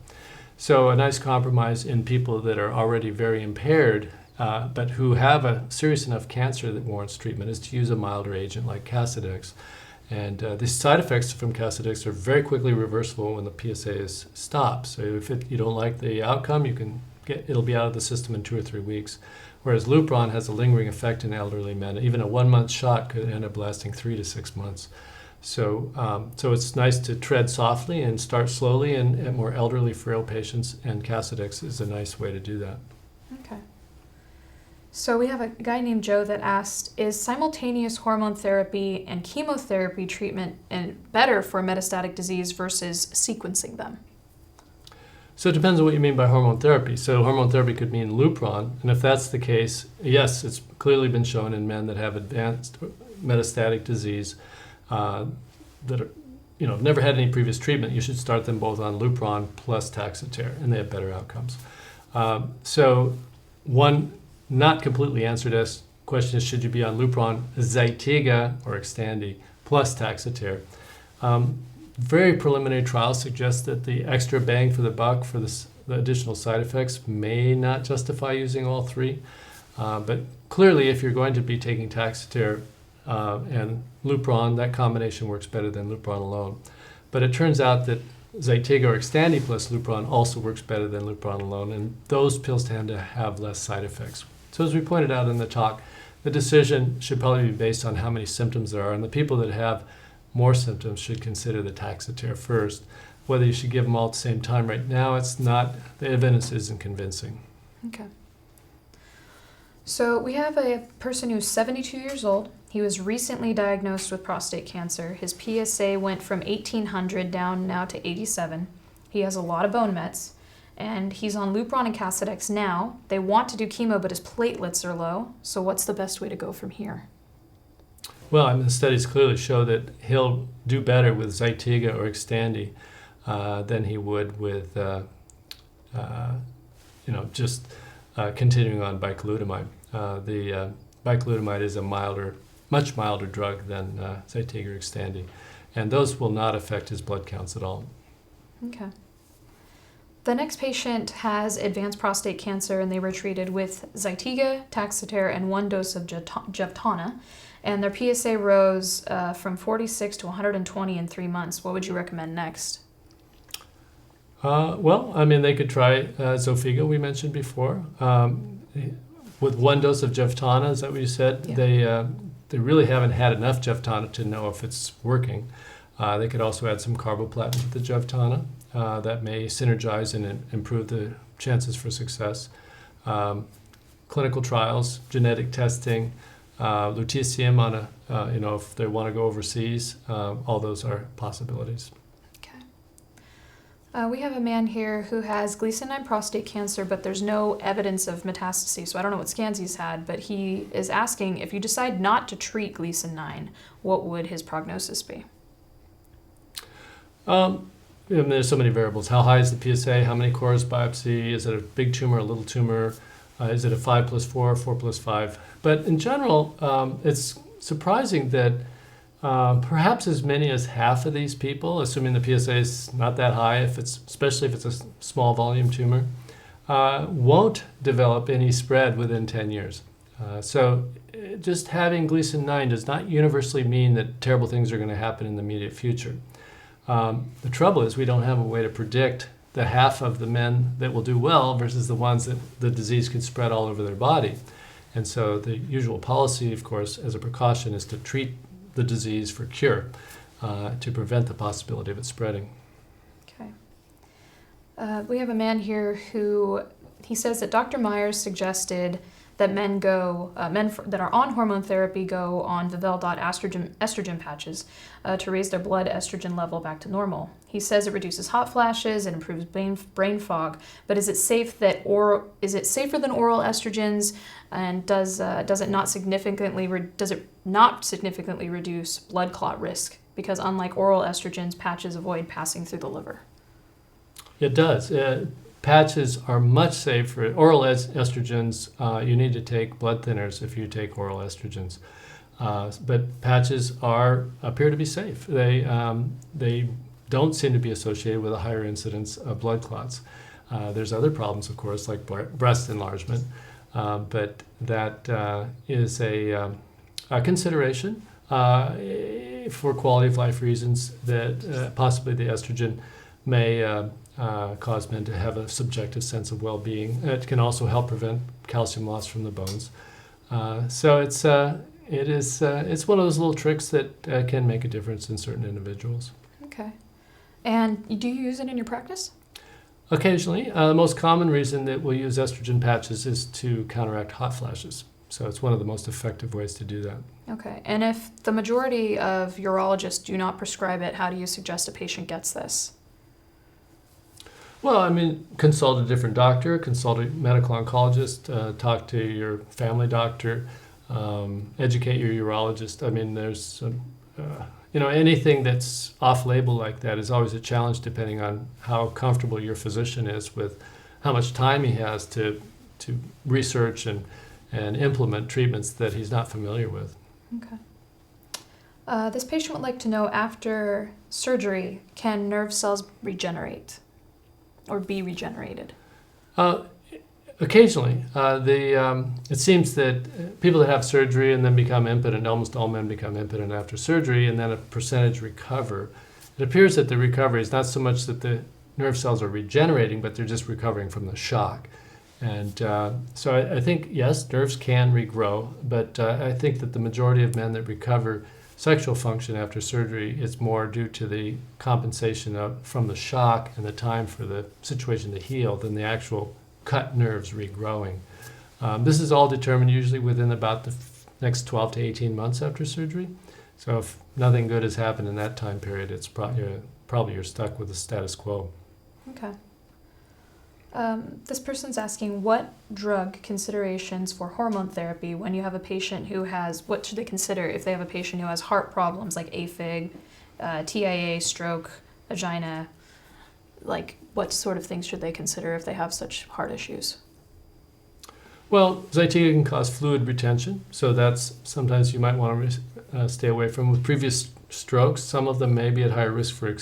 S1: So a nice compromise in people that are already very impaired, but who have a serious enough cancer that warrants treatment, is to use a milder agent like Casodex. And the side effects from Casodex are very quickly reversible when the PSA is stopped. So if you don't like the outcome, it'll be out of the system in 2 or 3 weeks. Whereas Lupron has a lingering effect in elderly men. Even a 1-month shot could end up lasting 3 to 6 months. So it's nice to tread softly and start slowly in more elderly, frail patients, and Casodex is a nice way to do that.
S2: Okay. So we have a guy named Joe that asked, is simultaneous hormone therapy and chemotherapy treatment better for metastatic disease versus sequencing them?
S1: So it depends on what you mean by hormone therapy. So hormone therapy could mean Lupron, and if that's the case, yes, it's clearly been shown in men that have advanced metastatic disease that are, have never had any previous treatment. You should start them both on Lupron plus Taxotere, and they have better outcomes. So one not completely answered question is, should you be on Lupron, Zytiga, or Xtandi plus Taxotere? Very preliminary trials suggest that the extra bang for the buck for the additional side effects may not justify using all three. But clearly, if you're going to be taking Taxotere and Lupron, that combination works better than Lupron alone. But it turns out that Zytiga or Xtandi plus Lupron also works better than Lupron alone, and those pills tend to have less side effects. So as we pointed out in the talk, the decision should probably be based on how many symptoms there are, and the people that have more symptoms should consider the Taxotere first. Whether you should give them all at the same time right now, it's not, the evidence isn't convincing.
S2: Okay. So we have a person who's 72 years old. He was recently diagnosed with prostate cancer. His PSA went from 1800 down now to 87. He has a lot of bone mets, and he's on Lupron and Casodex now. They want to do chemo, but his platelets are low. So what's the best way to go from here?
S1: Well, I mean, the studies clearly show that he'll do better with Zytiga or Xtandi than he would with, just continuing on bicalutamide. The bicalutamide is a much milder drug than Zytiga or Xtandi, and those will not affect his blood counts at all.
S2: Okay. The next patient has advanced prostate cancer, and they were treated with Zytiga, Taxotere, and 1 dose of Jevtana, and their PSA rose from 46 to 120 in 3 months. What would you recommend next?
S1: They could try Xofigo, we mentioned before. With 1 dose of Jevtana, is that what you said? Yeah. They really haven't had enough Jevtana to know if it's working. They could also add some carboplatin to the Jevtana. That may synergize and improve the chances for success. Clinical trials, genetic testing, lutetium on if they want to go overseas, all those are possibilities.
S2: We have a man here who has Gleason 9 prostate cancer, but there's no evidence of metastases, so I don't know what scans he's had, but he is asking, if you decide not to treat Gleason 9, what would his prognosis be?
S1: There's so many variables. How high is the PSA? How many cores biopsy? Is it a big tumor, a little tumor? Is it a 5+4, 4+5? But in general, it's surprising that perhaps as many as half of these people, assuming the PSA is not that high, especially if it's a small volume tumor, won't develop any spread within 10 years. So just having Gleason 9 does not universally mean that terrible things are going to happen in the immediate future. The trouble is we don't have a way to predict the half of the men that will do well versus the ones that the disease could spread all over their body. And so the usual policy, of course, as a precaution, is to treat the disease for cure, to prevent the possibility of it spreading.
S2: Okay. We have a man here who, he says that Dr. Myers suggested that men that are on hormone therapy go on Vivel.dot estrogen patches to raise their blood estrogen level back to normal. He says it reduces hot flashes and improves brain fog, but is it safer than oral estrogens, and does it not significantly reduce blood clot risk? Because unlike oral estrogens, patches avoid passing through the liver.
S1: It does. Patches are much safer. Oral estrogens, you need to take blood thinners if you take oral estrogens. But patches appear to be safe. They don't seem to be associated with a higher incidence of blood clots. There's other problems, of course, like breast enlargement, but that is a consideration for quality of life reasons that possibly the estrogen may cause men to have a subjective sense of well-being. It can also help prevent calcium loss from the bones. So it's one of those little tricks that can make a difference in certain individuals.
S2: Okay. And do you use it in your practice?
S1: Occasionally. The most common reason that we'll use estrogen patches is to counteract hot flashes. So it's one of the most effective ways to do that.
S2: Okay. And if the majority of urologists do not prescribe it, how do you suggest a patient gets this?
S1: Well, consult a different doctor, consult a medical oncologist, talk to your family doctor, educate your urologist. There's anything that's off-label like that is always a challenge depending on how comfortable your physician is with how much time he has to research and implement treatments that he's not familiar with.
S2: Okay. This patient would like to know, after surgery, can nerve cells regenerate or be regenerated?
S1: Occasionally. It seems that people that have surgery and then become impotent, almost all men become impotent after surgery, and then a percentage recover. It appears that the recovery is not so much that the nerve cells are regenerating, but they're just recovering from the shock. And so I think, yes, nerves can regrow, but I think that the majority of men that recover sexual function after surgery, it's more due to the compensation from the shock and the time for the situation to heal than the actual cut nerves regrowing. This is all determined usually within about the next 12 to 18 months after surgery. So if nothing good has happened in that time period, it's probably you're stuck with the status quo.
S2: Okay. This person's asking, what drug considerations for hormone therapy when you have a patient who has, what should they consider if they have a patient who has heart problems like AFib, TIA, stroke, angina? Like, what sort of things should they consider if they have such heart issues?
S1: Well, Zytiga can cause fluid retention, so that's sometimes you might want to stay away from. With previous strokes, some of them may be at higher risk for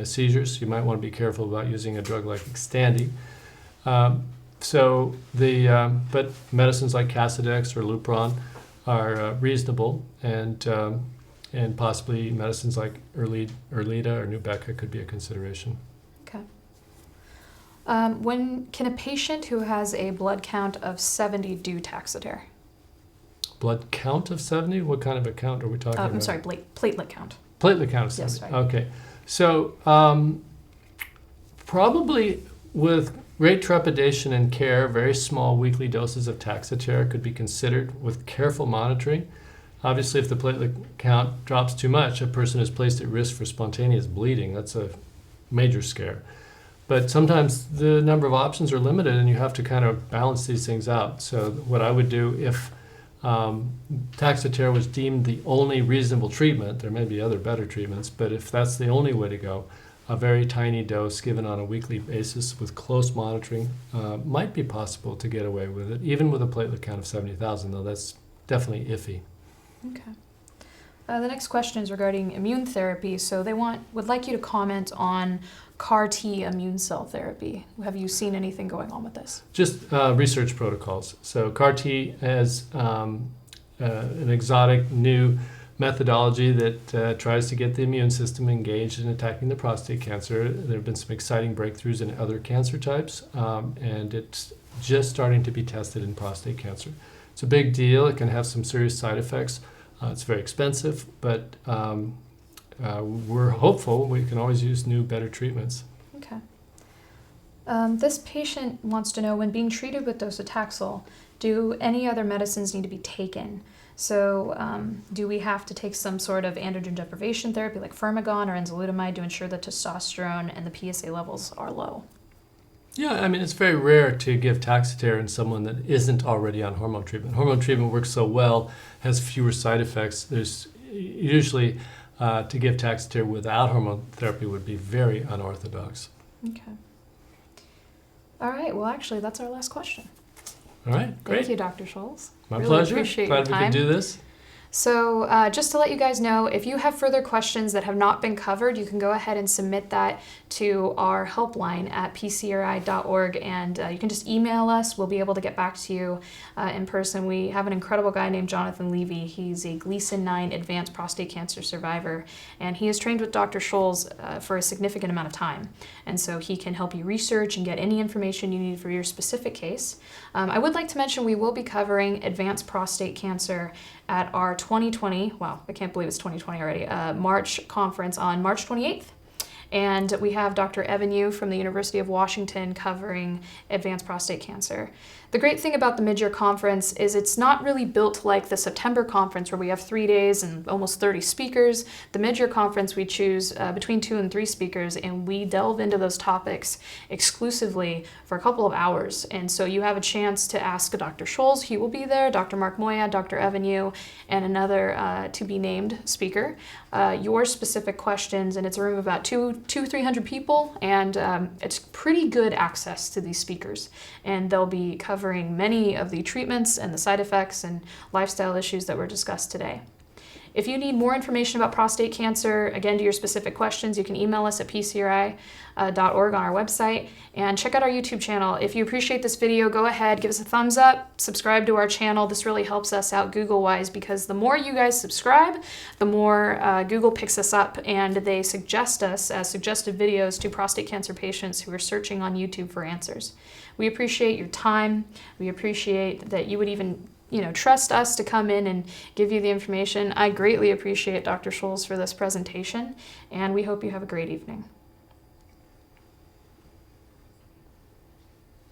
S1: seizures. You might want to be careful about using a drug like Xtandi. But medicines like Casodex or Lupron are reasonable, and possibly medicines like Erlida or Nubeqa could be a consideration.
S2: Okay. When can a patient who has a blood count of 70 do Taxotere?
S1: Blood count of 70? What kind of a count are we talking about?
S2: I'm sorry, platelet count.
S1: Platelet count of 70.
S2: Yes, right.
S1: Okay. So probably with great trepidation and care, very small weekly doses of Taxotere could be considered with careful monitoring. Obviously, if the platelet count drops too much, a person is placed at risk for spontaneous bleeding. That's a major scare. But sometimes the number of options are limited, and you have to kind of balance these things out. So what I would do if Taxotere was deemed the only reasonable treatment, there may be other better treatments, but if that's the only way to go, a very tiny dose given on a weekly basis with close monitoring might be possible to get away with it, even with a platelet count of 70,000, though that's definitely iffy.
S2: Okay. The next question is regarding immune therapy. So they would like you to comment on CAR T immune cell therapy. Have you seen anything going on with this?
S1: Just research protocols. So CAR T has an exotic new methodology that tries to get the immune system engaged in attacking the prostate cancer. There have been some exciting breakthroughs in other cancer types, and it's just starting to be tested in prostate cancer. It's a big deal. It can have some serious side effects. It's very expensive, but we're hopeful we can always use new, better treatments.
S2: Okay. This patient wants to know, when being treated with docetaxel, do any other medicines need to be taken? So do we have to take some sort of androgen deprivation therapy like Firmagon or enzalutamide to ensure that testosterone and the PSA levels are low?
S1: Yeah, I mean, it's very rare to give Taxotere in someone that isn't already on hormone treatment. Hormone treatment works so well, has fewer side effects. There's usually to give Taxotere without hormone therapy would be very unorthodox.
S2: Okay. All right. Well, actually, that's our last question.
S1: All right, great.
S2: Thank you, Dr. Scholz.
S1: My
S2: Really
S1: pleasure.
S2: appreciate
S1: Glad
S2: your
S1: we
S2: time.
S1: could do this.
S2: So just to let you guys know, if you have further questions that have not been covered, you can go ahead and submit that to our helpline at PCRI.org, and you can just email us. We'll be able to get back to you in person. We have an incredible guy named Jonathan Levy. He's a Gleason 9 advanced prostate cancer survivor, and he has trained with Dr. Scholz for a significant amount of time. And so he can help you research and get any information you need for your specific case. I would like to mention we will be covering advanced prostate cancer at our 2020, wow, I can't believe it's 2020 already, March conference on March 28th. And we have Dr. Evan Yu from the University of Washington covering advanced prostate cancer. The great thing about the mid-year conference is it's not really built like the September conference where we have 3 days and almost 30 speakers. The mid-year conference, we choose between 2 and 3 speakers, and we delve into those topics exclusively for a couple of hours. And so you have a chance to ask Dr. Scholz, he will be there, Dr. Mark Moya, Dr. Evan Yu, and another to-be-named speaker, your specific questions. And it's a room of about 300 people, and it's pretty good access to these speakers. And they'll be covering many of the treatments and the side effects and lifestyle issues that were discussed today. If you need more information about prostate cancer, again, to your specific questions, you can email us at PCRI.org on our website, and check out our YouTube channel. If you appreciate this video, go ahead, give us a thumbs up, subscribe to our channel. This really helps us out Google-wise, because the more you guys subscribe, the more Google picks us up, and they suggest us as suggested videos to prostate cancer patients who are searching on YouTube for answers. We appreciate your time. We appreciate that you would even trust us to come in and give you the information. I greatly appreciate Dr. Scholz for this presentation, and we hope you have a great evening.